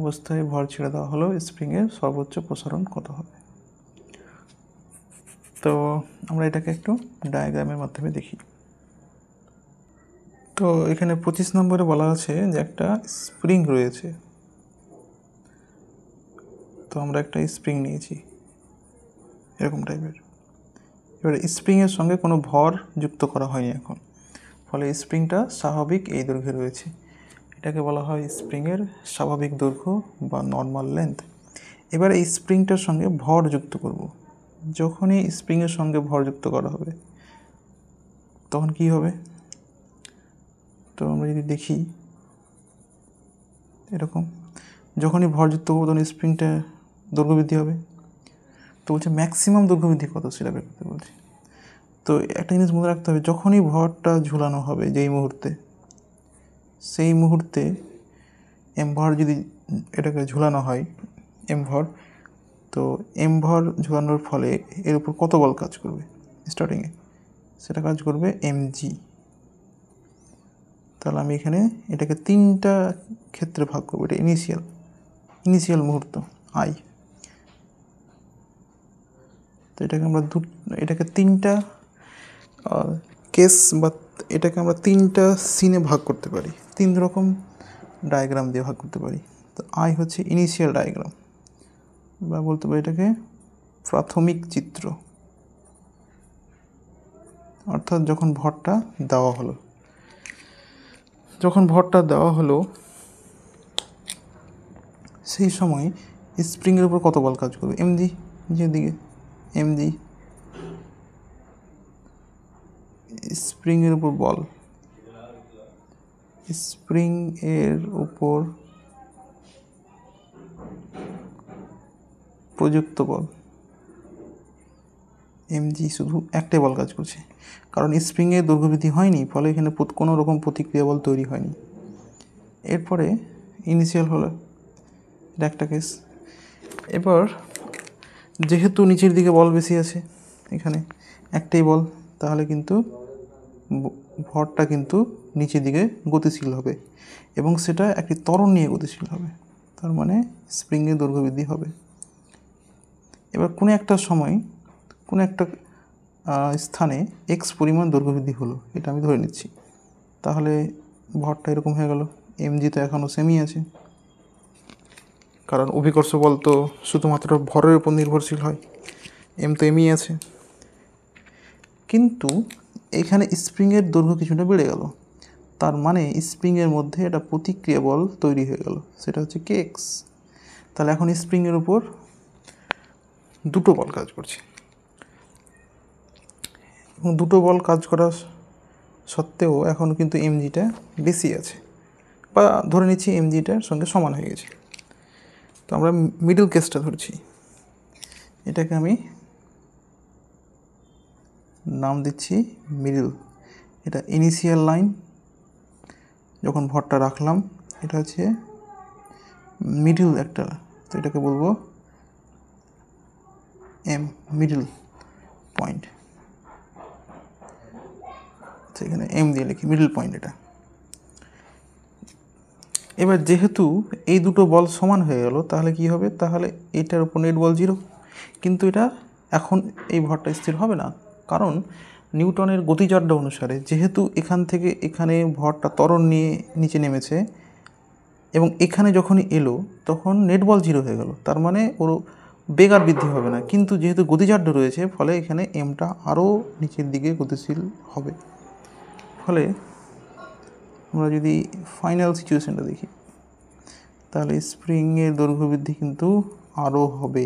অবস্থায় ভর ছেড়ে দেওয়া হলো, স্প্রিংয়ের সর্বোচ্চ প্রসারণ কত হবে? তো আমরা এটাকে একটু ডায়াগ্রামের মাধ্যমে দেখি। তো এখানে 25 নম্বরে বলা আছে যে একটা স্প্রিং রয়েছে। তো আমরা একটা স্প্রিং নিয়েছি এরকম টাইপের। এবারে স্প্রিংয়ের সঙ্গে কোনো ভর যুক্ত করা হয়নি এখন, ফলে স্প্রিংটা স্বাভাবিক এই দৈর্ঘ্যে রয়েছে। এটাকে বলা হয় স্প্রিংয়ের স্বাভাবিক দৈর্ঘ্য বা নর্মাল লেন্থ। এবার এই স্প্রিংটার সঙ্গে ভর যুক্ত করব। যখনই স্প্রিংয়ের সঙ্গে ভর যুক্ত করা হবে তখন কি হবে? তো আমরা যদি দেখি এরকম, যখনই ভর যুক্ত করবো তখন স্প্রিংটা দৈর্ঘ্য বৃদ্ধি হবে। তো বলছে ম্যাক্সিমাম দৈর্ঘ্য বৃদ্ধি কত সেটা বের করতে বলছে। তো একটা জিনিস মনে রাখতে হবে, যখনই ভরটা ঝুলানো হবে যেই মুহূর্তে, সেই মুহূর্তে এম ভর যদি এটাকে ঝুলানো হয় এম ভর, তো এম ভর ঝুলানোর ফলে এর উপর কত বল কাজ করবে স্টার্টিংয়ে? সেটা কাজ করবে mg। তাহলে আমি এখানে এটাকে 3টা ক্ষেত্রে ভাগ করবো। এটা ইনিশিয়াল মুহূর্ত আই। তো এটাকে আমরা এটাকে 3টা কেস বা এটাকে আমরা 3টা সিনে ভাগ করতে পারি, 3 রকম ডায়াগ্রাম দিয়ে ভাগ করতে পারি। তো আই হচ্ছে ইনিশিয়াল ডায়াগ্রাম, বা বলতে পারি এটাকে প্রাথমিক চিত্র, অর্থাৎ যখন ভরটা দেওয়া হলো, সেই সময় স্প্রিংয়ের উপর কত বল কাজ করবে? এমজি, যেদিকে এমজি স্প্রিংয়ের উপর বল, স্প্রিং এর উপর প্রযুক্ত বল এমজি, শুধু একটাই বল কাজ করছে, কারণ স্প্রিংয়ে দৈর্ঘ্য বৃদ্ধি হয়নি, ফলে এখানে কোনো রকম প্রতিক্রিয়া বল তৈরি হয়নি। এরপরে ইনিশিয়াল হলো, এটা একটা কেস। এবার যেহেতু নিচের দিকে বল বেশি আছে, এখানে একটাই বল, তাহলে কিন্তু ভরটা কিন্তু নিচের দিকে গতিশীল হবে এবং সেটা একটি ত্বরণ নিয়ে গতিশীল হবে, তার মানে স্প্রিংয়ের দৈর্ঘ্য বৃদ্ধি হবে। এবার কোনো একটা সময় কোনো একটা স্থানে এক্স পরিমাণ দৈর্ঘ্য বৃদ্ধি হলো, এটা আমি ধরে নিচ্ছি, তাহলে ভরটা এরকম হয়ে গেল। এমজি তো এখনও সেমই আছে, কারণ অভিকর্ষ বল তো শুধুমাত্র ভরের উপর নির্ভরশীল হয়, এম তো এমই আছে। কিন্তু এখানে স্প্রিংয়ের দৈর্ঘ্য কিছুটা বেড়ে গেল, তার মানে স্প্রিংয়ের মধ্যে একটা প্রতিক্রিয়া বল তৈরি হয়ে গেল, সেটা হচ্ছে কে এক্স। তাহলে এখন স্প্রিংয়ের উপর দুটো বল কাজ করছে এবং দুটো বল কাজ করা সত্ত্বেও এখন কিন্তু এমজিটা বেশি আছে, বা ধরে নিচ্ছি এমজিটার সঙ্গে সমান হয়ে গেছে। তো আমরা মিডল কেসটা ধরছি, এটাকে আমি নাম দিচ্ছি মিডল। এটা ইনিশিয়াল লাইন, যখন ভরটা রাখলাম এটা হচ্ছে মিডল একটা, তো এটাকে বলবো এম, মিডল পয়েন্ট। এখানে এম দিয়ে লিখি, মিডল পয়েন্ট এটা। এবার যেহেতু এই দুটো বল সমান হয়ে গেল, তাহলে কি হবে, তাহলে এটার উপর নেট বল 0, কিন্তু এটা এখন এই ভরটা স্থির হবে না, কারণ নিউটনের গতিজাড্য অনুসারে যেহেতু এখান থেকে এখানে ভরটা ত্বরণ নিয়ে নিচে নেমেছে এবং এখানে যখনই এলো তখন নেট বল 0 হয়ে গেল, তার মানে ওর বেগ আর বৃদ্ধি হবে না, কিন্তু যেহেতু গতিজাড্য রয়েছে ফলে এখানে এমটা আরও নিচের দিকে গতিশীল হবে। ফলে আমরা যদি ফাইনাল সিচুয়েশানটা দেখি, তাহলে স্প্রিংয়ের দৈর্ঘ্য বৃদ্ধি কিন্তু আরও হবে,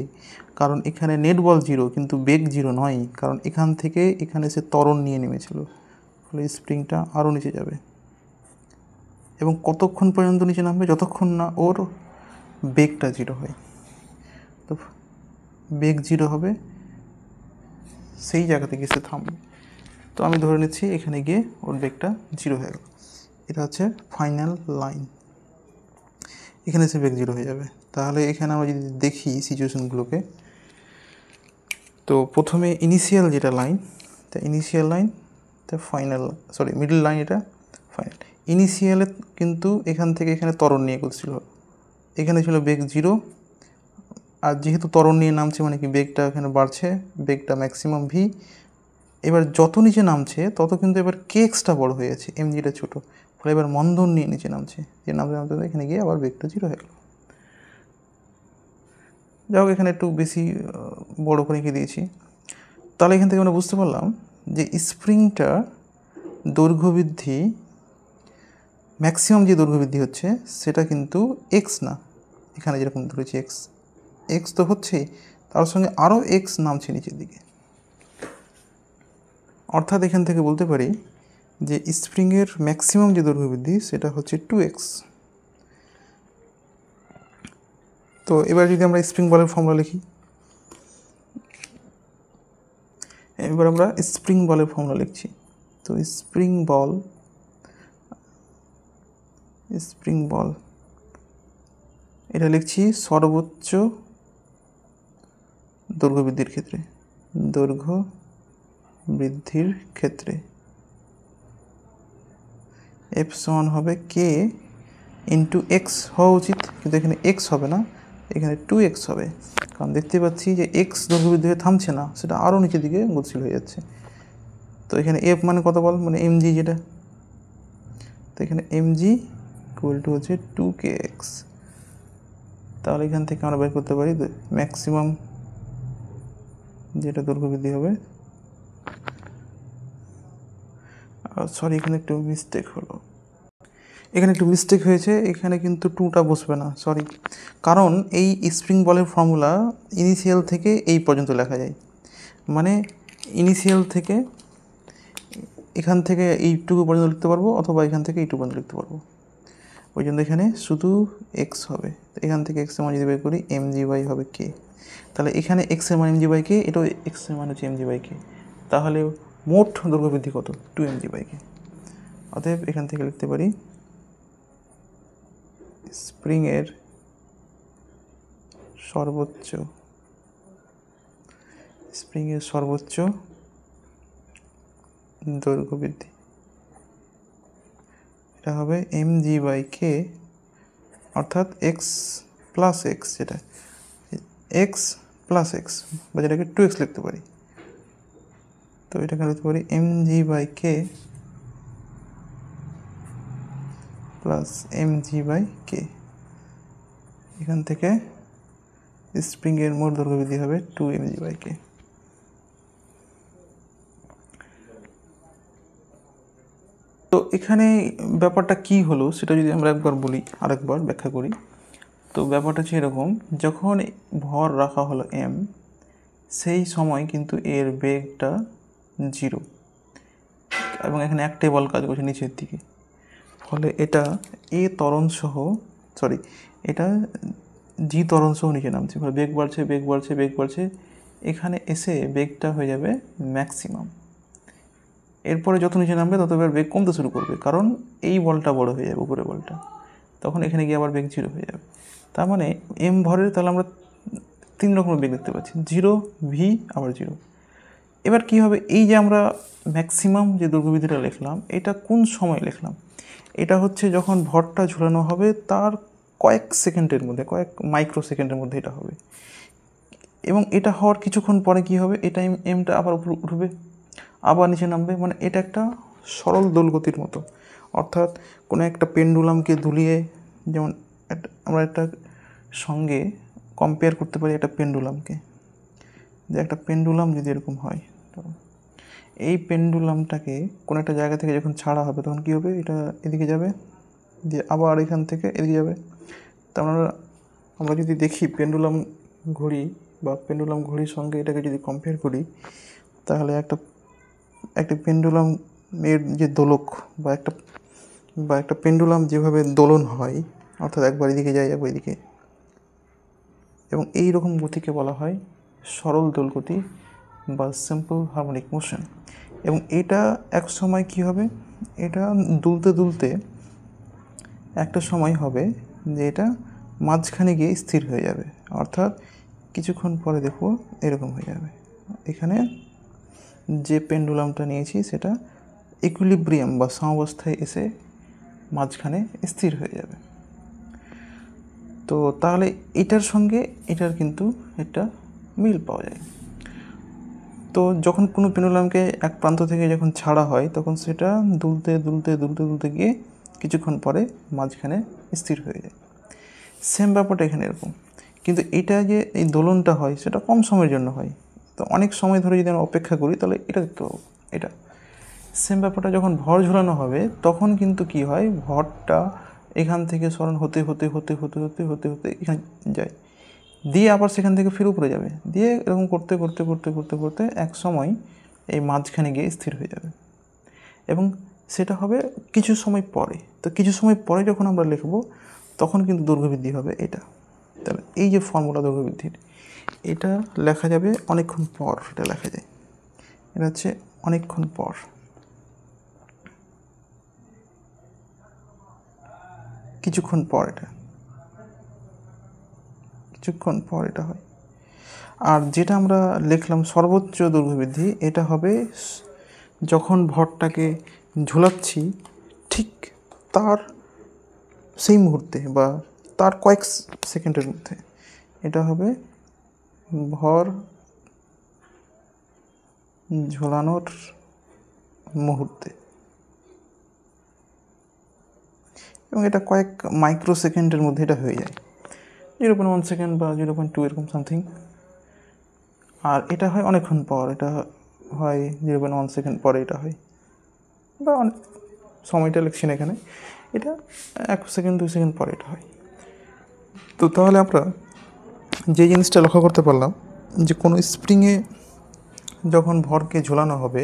কারণ এখানে নেট বল 0 কিন্তু বেগ 0 নয়, কারণ এখান থেকে এখানে সে ত্বরণ নিয়ে নেমেছিল, ফলে স্প্রিংটা আরও নিচে যাবে এবং কতক্ষণ পর্যন্ত নিচে নামবে, যতক্ষণ না ওর বেগটা 0 হয়। তো বেগ 0 হবে, সেই জায়গা থেকে সে থামবে। তো আমি ধরে নিচ্ছি এখানে গিয়ে ওর বেগটা 0 হয়ে গেল, এটা হচ্ছে ফাইনাল লাইন, এখানে সে বেগ 0 হয়ে যাবে। তাহলে এখানে আমরা যদি দেখি সিচুয়েশনগুলোকে, তো প্রথমে ইনিশিয়াল যেটা লাইন, তা ইনিশিয়াল লাইন, তা ফাইনাল, সরি মিডল লাইন, এটা ফাইনাল। ইনিশিয়ালে কিন্তু এখান থেকে এখানে ত্বরণ নিয়ে করছিল, এখানে ছিল বেগ 0, আর যেহেতু ত্বরণ নিয়ে নামছে মানে কি বেগটা এখানে বাড়ছে, বেগটা ম্যাক্সিমাম ভি। এবার যত নিচে নামছে তত কিন্তু এবার কে এক্সটা বড় হয়ে যাচ্ছে, এমজিটা ছোটো, ফলে এবার মন্দন নিয়ে নিচে নামছে, যে নামতে নামতে এখানে গিয়ে আবার বেগটা 0 হয়ে গেল। যাই হোক, এখানে একটু বেশি বড় করে এঁকে দিয়েছি। তাহলে এখান থেকে আমরা বুঝতে পারলাম যে স্প্রিংটা দৈর্ঘ্য বৃদ্ধি, ম্যাক্সিমাম যে দৈর্ঘ্য বৃদ্ধি হচ্ছে সেটা কিন্তু এক্স না, এখানে যেরকম ধরেছি এক্স, এক্স তো হচ্ছেই, তার সঙ্গে আরও এক্স নামছে নিচের দিকে। অর্থাৎ এখান থেকে বলতে পারি যে স্প্রিংয়ের ম্যাক্সিমাম যে দৈর্ঘ্য বৃদ্ধি সেটা হচ্ছে 2x। তো এবার যদি আমরা স্প্রিং বলের ফর্মুলা লিখি, এবার আমরা স্প্রিং বলের ফর্মুলা লিখছি। তো স্প্রিং বল এটা লিখছি সর্বোচ্চ দৈর্ঘ্য বৃদ্ধির ক্ষেত্রে এফ সমান হবে কে ইন্টু এক্স হওয়া উচিত, কিন্তু এখানে এক্স হবে না, এখানে 2x হবে, কারণ দেখতে পাচ্ছি যে এক্স দৈর্ঘ্য বৃদ্ধি হয়ে থামছে না, সেটা আরও নিচের দিকে গতিশীল হয়ে যাচ্ছে। তো এখানে এফ মানে কত বল, মানে এমজি যেটা, তো এখানে এমজি ইকুয়াল টু হচ্ছে 2kx। তাহলে এখান থেকে আমরা বের করতে পারি ম্যাক্সিমাম যেটা দৈর্ঘ্য বৃদ্ধি হবে, সরি এখানে একটু মিস্টেক হয়েছে, এখানে কিন্তু 2টা বসবে না, সরি, কারণ এই স্প্রিং বলের ফর্মুলা ইনিশিয়াল থেকে এই পর্যন্ত লেখা যায়, মানে ইনিশিয়াল থেকে এখান থেকে এইটুকু পর্যন্ত লিখতে পারবো, অথবা এখান থেকে এইটুকু পর্যন্ত লিখতে পারবো, ওই জন্য এখানে শুধু এক্স হবে। তো এখান থেকে এক্সের মান যদি বের করি এমজি বাই হবে কে, তাহলে এখানে এক্সের মান এমজি বাই কে, এটাও এক্সের মান হচ্ছে এমজি বাই কে, তাহলে মোট দৈর্ঘ্য বৃদ্ধি কত, 2mg বাই কে। অতএব এখান থেকে লিখতে পারি স্প্রিংয়ের সর্বোচ্চ দৈর্ঘ্য বৃদ্ধি এটা হবে mg/k, অর্থাৎ এক্স প্লাস এক্স, যেটা এক্স প্লাস এক্স, বা যেটাকে 2x লিখতে পারি। তো এটাকে লিখতে পারি mg/k প্লাস mg/k। এখান থেকে স্প্রিংয়ের মোট দৈর্ঘ্য বৃদ্ধি হবে 2mg/k। তো এখানে ব্যাপারটা কি হলো সেটা যদি আমরা একবার বলি, আরেকবার ব্যাখ্যা করি। তো ব্যাপারটা হচ্ছে এরকম, যখন ভর রাখা হলো m, সেই সময় কিন্তু এর বেগটা 0, এবং এখানে একটাই বল কাজ করছে নিচের দিকে। ফলে এটা এ ত্বরণ সহ, এটা জি ত্বরণ সহ নিচে নামছে। ফলে বেগ বাড়ছে, বেগ বাড়ছে, বেগ বাড়ছে, এখানে এসে বেগটা হয়ে যাবে ম্যাক্সিমাম। এরপরে যত নিচে নামবে তত এবার বেগ কমতে শুরু করবে, কারণ এই বলটা বড় হয়ে যাবে, উপরে বলটা, তখন এখানে গিয়ে আবার বেগ 0 হয়ে যাবে। তার মানে এম ভরের তাহলে আমরা 3 রকমের বেগ দেখতে পাচ্ছি, 0, ভি, আবার 0। এবার কি হবে, এই যে আমরা ম্যাক্সিমাম যে দৈর্ঘ্যবৃদ্ধিটা লিখলাম, এটা কোন সময় লিখলাম? এটা হচ্ছে যখন ভরটা ঝুলানো হবে তার কয়েক সেকেন্ডের মধ্যে, কয়েক মাইক্রো সেকেন্ডের মধ্যে এটা হবে। এবং এটা হওয়ার কিছুক্ষণ পরে কি হবে, এটা এমটা আবার উপরে উঠবে, আবার নিচে নামবে। মানে এটা একটা সরল দোলগতির মতো। অর্থাৎ কোনো একটা পেন্ডুলামকে দুলিয়ে, যেমন আমরা একটা সঙ্গে কম্পেয়ার করতে পারি একটা পেন্ডুলামকে, যে একটা পেন্ডুলাম যদি এরকম হয়, তো এই পেন্ডুলামটাকে কোনো একটা জায়গা থেকে যখন ছাড়া হবে তখন কী হবে, এটা এদিকে যাবে, দিয়ে আবার এখান থেকে এদিকে যাবে। তা আমরা যদি দেখি পেন্ডুলাম ঘড়ি বা পেন্ডুলাম ঘড়ির সঙ্গে এটাকে যদি কম্পেয়ার করি, তাহলে একটা পেন্ডুলামের যে দোলক বা একটা পেন্ডুলাম যেভাবে দোলন হয়, অর্থাৎ একবার এদিকে যায় একবার এদিকে, এবং এই রকম গতিকে বলা হয় সরল দোলগতি বা সিম্পল হারমোনিক মোশন। এবং এটা এক সময় কি হবে, এটা দুলতে দুলতে একটা সময় হবে যে এটা মাঝখানে গিয়ে স্থির হয়ে যাবে, অর্থাৎ কিছুক্ষণ পরে দেখব এরকম হয়ে যাবে। এখানে যে পেন্ডুলামটা নিয়েছি সেটা ইকুইলিব্রিয়াম বা সাম্যাবস্থায় এসে মাঝখানে স্থির হয়ে যাবে। তো তাহলে এটার সঙ্গে এটার কিন্তু একটা মিল পাওয়া যায়। তো যখন কোনো পেন্ডুলামকে এক প্রান্ত থেকে যখন ছাড়া হয়, তখন সেটা দুলতে দুলতে দুলতে দুলতে গিয়ে কিছুক্ষণ পরে মাঝখানে স্থির হয়ে যায়। সেম ব্যাপারটা এখানে এরকম, কিন্তু এটা যে এই দোলনটা হয় সেটা কম সময়ের জন্য হয়। তো অনেক সময় ধরে যদি আমরা অপেক্ষা করি তাহলে এটা দেখতে পাবো। এটা সেম ব্যাপারটা যখন ভর ঝুলানো হবে তখন কিন্তু কি হয়, ভরটা এখান থেকে সরণ হতে হতে হতে হতে হতে হতে হতে এখানে যায়, দিয়ে আবার সেখান থেকে ফিরে উপরে যাবে, দিয়ে এরকম করতে করতে করতে করতে করতে এক সময় এই মাঝখানে গিয়ে স্থির হয়ে যাবে। এবং সেটা হবে কিছু সময় পরে। তো কিছু সময় পরে যখন আমরা লিখব তখন কিন্তু দৈর্ঘ্যবৃদ্ধি হবে এটা। তাহলে এই যে ফর্মুলা দৈর্ঘ্যবৃদ্ধির, এটা লেখা যাবে অনেকক্ষণ পর, এটা লেখা যায়, এটা হচ্ছে অনেকক্ষণ পর। কিছুক্ষণ পর এটা হয়। আর যেটা আমরা লিখলাম সর্বোচ্চ দৈর্ঘ্যবৃদ্ধি, এটা হবে যখন ভরটাকে ঝুলাচ্ছি ঠিক তার সেই মুহূর্তে বা তার কয়েক সেকেন্ডের মধ্যে, এটা হবে ভর ঝোলানোর মুহূর্তে। এবং এটা কয়েক মাইক্রো সেকেন্ডের মধ্যে এটা হয়ে যায়, 0.1 সেকেন্ড বা 0.2 এরকম সামথিং। আর এটা হয় অনেকক্ষণ পর, এটা হয় 0.1 সেকেন্ড পরে এটা হয়, বা অনেক সময়টা লিখছি না এখানে, এটা 1 সেকেন্ড 2 সেকেন্ড পরে এটা হয়। তো তাহলে আমরা যে জিনিসটা লক্ষ্য করতে পারলাম যে কোনো স্প্রিংয়ে যখন ভরকে ঝোলানো হবে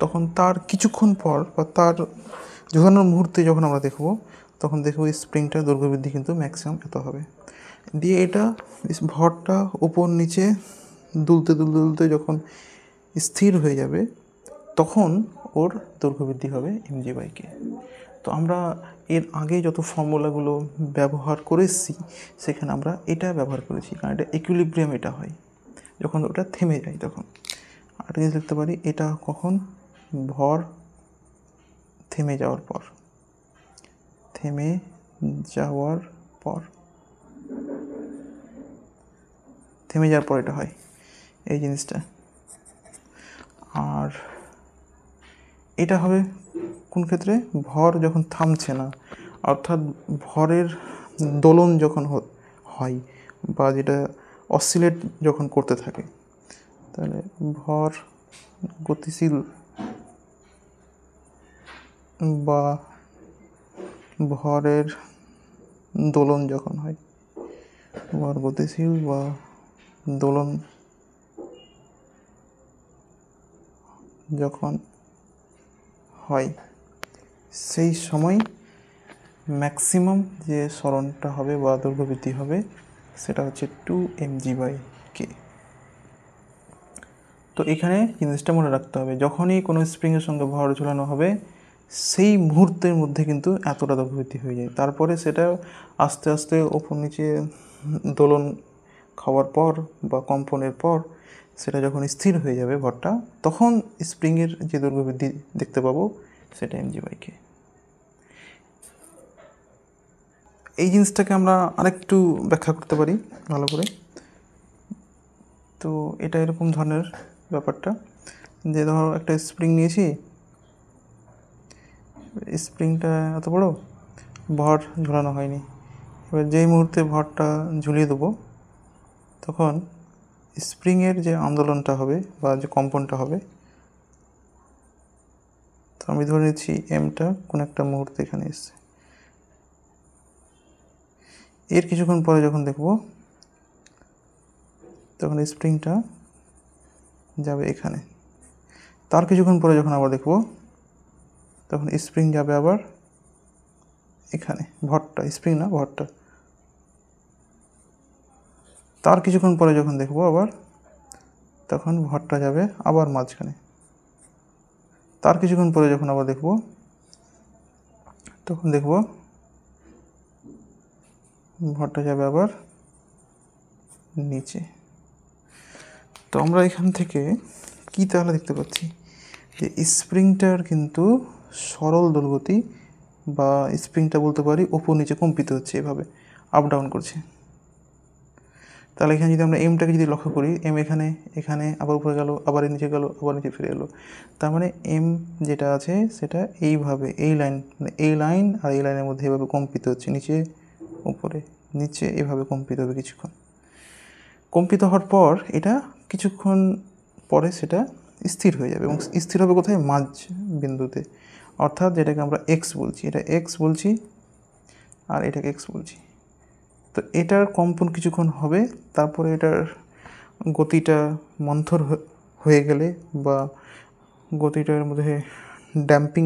তখন তার কিছুক্ষণ পর বা তার ঝোলানোর মুহূর্তে যখন আমরা দেখব, তখন দেখব স্প্রিংটার দৈর্ঘ্যবৃদ্ধি কিন্তু ম্যাক্সিমাম এত হবে। দিয়ে এটা ভরটা উপর নিচে দুলতে দুলতে দুলতে যখন স্থির হয়ে যাবে তখন ওর দৈর্ঘ্যবৃদ্ধি হবে mg/k। তো আমরা এর আগে যত ফর্মুলাগুলো ব্যবহার করেছি সেখানে আমরা এটা ব্যবহার করেছি, কারণ এটা ইকুইলিব্রিয়াম এটা হয় যখন ওটা থেমে যায়। তখন আরেকটা জিনিস লিখতে পারি, এটা কখন ভর থেমে যাওয়ার পর, থেমে যাওয়ার পর এটা হয় এই জিনিসটা। আর এটা হবে কোন ক্ষেত্রে? ভর যখন থামছে না, অর্থাৎ ভরের দোলন যখন হয় বা যেটা অসিলেট যখন করতে থাকে, তাহলে ভর গতিশীল বা ভরের দোলন যখন হয়, ভর গতিশীল বা দোলন যখন হয়, সেই সময় ম্যাক্সিমাম যে সরণটা হবে বা দৈর্ঘ্য হবে সেটা হচ্ছে 2mg/k। তো এখানে জিনিসটা মনে রাখতে হবে, যখনই কোনো স্প্রিংয়ের সঙ্গে ভর ঝোলানো হবে সেই মুহূর্তের মধ্যে কিন্তু এতটা দৈর্ঘ্য হয়ে যায়। তারপরে সেটা আস্তে আস্তে ওপর নিচে দোলন খাওয়ার পর বা কম্পনের পর সেটা যখন স্থির হয়ে যাবে ভরটা, তখন স্প্রিংয়ের যে দৈর্ঘ্য বৃদ্ধি দেখতে পাবো সেটা mg/k। এই জিনিসটাকে আমরা আরেকটু ব্যাখ্যা করতে পারি ভালো করে। তো এটা এরকম ধরনের ব্যাপারটা যে ধরো একটা স্প্রিং নিয়েছি, স্প্রিংটা এত বড়, ভর ঝোলানো হয়নি। এবার যেই মুহূর্তে ভরটা ঝুলিয়ে দেবো তখন স্প্রিংয়ের যে আন্দোলনটা হবে বা যে কম্পনটা হবে, তো আমি ধরে নিচ্ছি এমটা কোন একটা মুহূর্তে এখানে এসছে। এর কিছুক্ষণ পরে যখন দেখব তখন স্প্রিংটা যাবে এখানে। তার কিছুক্ষণ পরে যখন আবার দেখব তখন স্প্রিং যাবে আবার এখানে, ভরটা, স্প্রিং না ভরটা। তার কিছুক্ষণ পরে যখন দেখব আবার তখন ভরটা যাবে আবার মাঝখানে। তার কিছুক্ষণ পরে যখন আবার দেখব তখন দেখব ভরটা যাবে আবার নিচে। তো আমরা এখান থেকে কি তাহলে দেখতে পাচ্ছি যে স্প্রিংটার কিন্তু সরল দোলগতি বা স্প্রিংটা বলতে পারি ওপর নিচে কম্পিত হচ্ছে, এভাবে আপ ডাউন করছে। তাহলে এখানে যদি আমরা এমটাকে যদি লক্ষ্য করি, এম এখানে এখানে আবার উপরে গেল, আবার নিচে গেল, আবার নিচে ফিরে এলো, তার মানে এম যেটা আছে সেটা এইভাবে এই লাইন মানে এই লাইন আর এই লাইনের মধ্যে এভাবে কম্পিত হচ্ছে, নিচে উপরে নিচে এভাবে কম্পিত হবে কিছুক্ষণ। কম্পিত হওয়ার পর এটা কিছুক্ষণ পরে সেটা স্থির হয়ে যাবে এবং স্থির হবে কোথায়? মাঝ বিন্দুতে, অর্থাৎ যেটাকে আমরা এক্স বলছি, এটা এক্স বলছি আর এটাকে এক্স বলছি। তো এটার কম্পন কিছুক্ষণ হবে, তারপরে এটার গতিটা মন্থর হয়ে গেলে বা গতিটার মধ্যে ড্যাম্পিং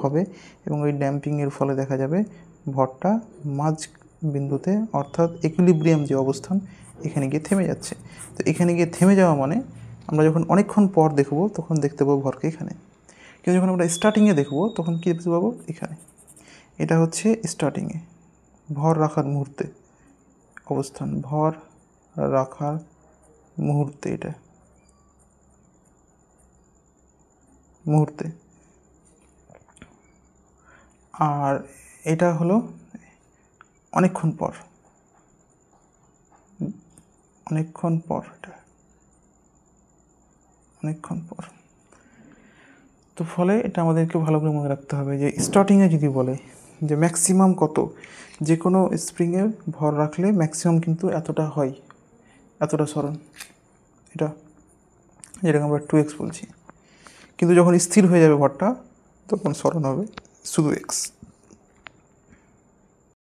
হবে এবং ওই ড্যাম্পিংয়ের ফলে দেখা যাবে ভরটা মাঝ বিন্দুতে অর্থাৎ ইকুইলিব্রিয়াম যে অবস্থান এখানে গিয়ে থেমে যাচ্ছে। তো এখানে গিয়ে থেমে যাওয়া মানে আমরা যখন অনেকক্ষণ পর দেখব তখন দেখতে পাবো ভরকে এখানে, কিন্তু যখন আমরা স্টার্টিংয়ে দেখব তখন কী দেখতে পাবো এখানে। এটা হচ্ছে স্টার্টিংয়ে ভর রাখার মুহূর্তে অবস্থান, ভর রাখার মুহূর্তে, এটা মুহূর্তে। আর এটা হলো অনেকক্ষণ পর, অনেকক্ষণ পর, এটা অনেকক্ষণ পর। তো ফলে এটা আমাদেরকে ভালো করে মনে রাখতে হবে যে স্টার্টিংয়ে যদি বলে যে ম্যাক্সিমাম কত, যে কোনো স্প্রিংয়ে ভর রাখলে ম্যাক্সিমাম কিন্তু এতটা হয়, এতটা সরণ, এটা যেটাকে আমরা 2x বলছি। কিন্তু যখন স্থির হয়ে যাবে ভরটা তখন সরণ হবে শুধু x।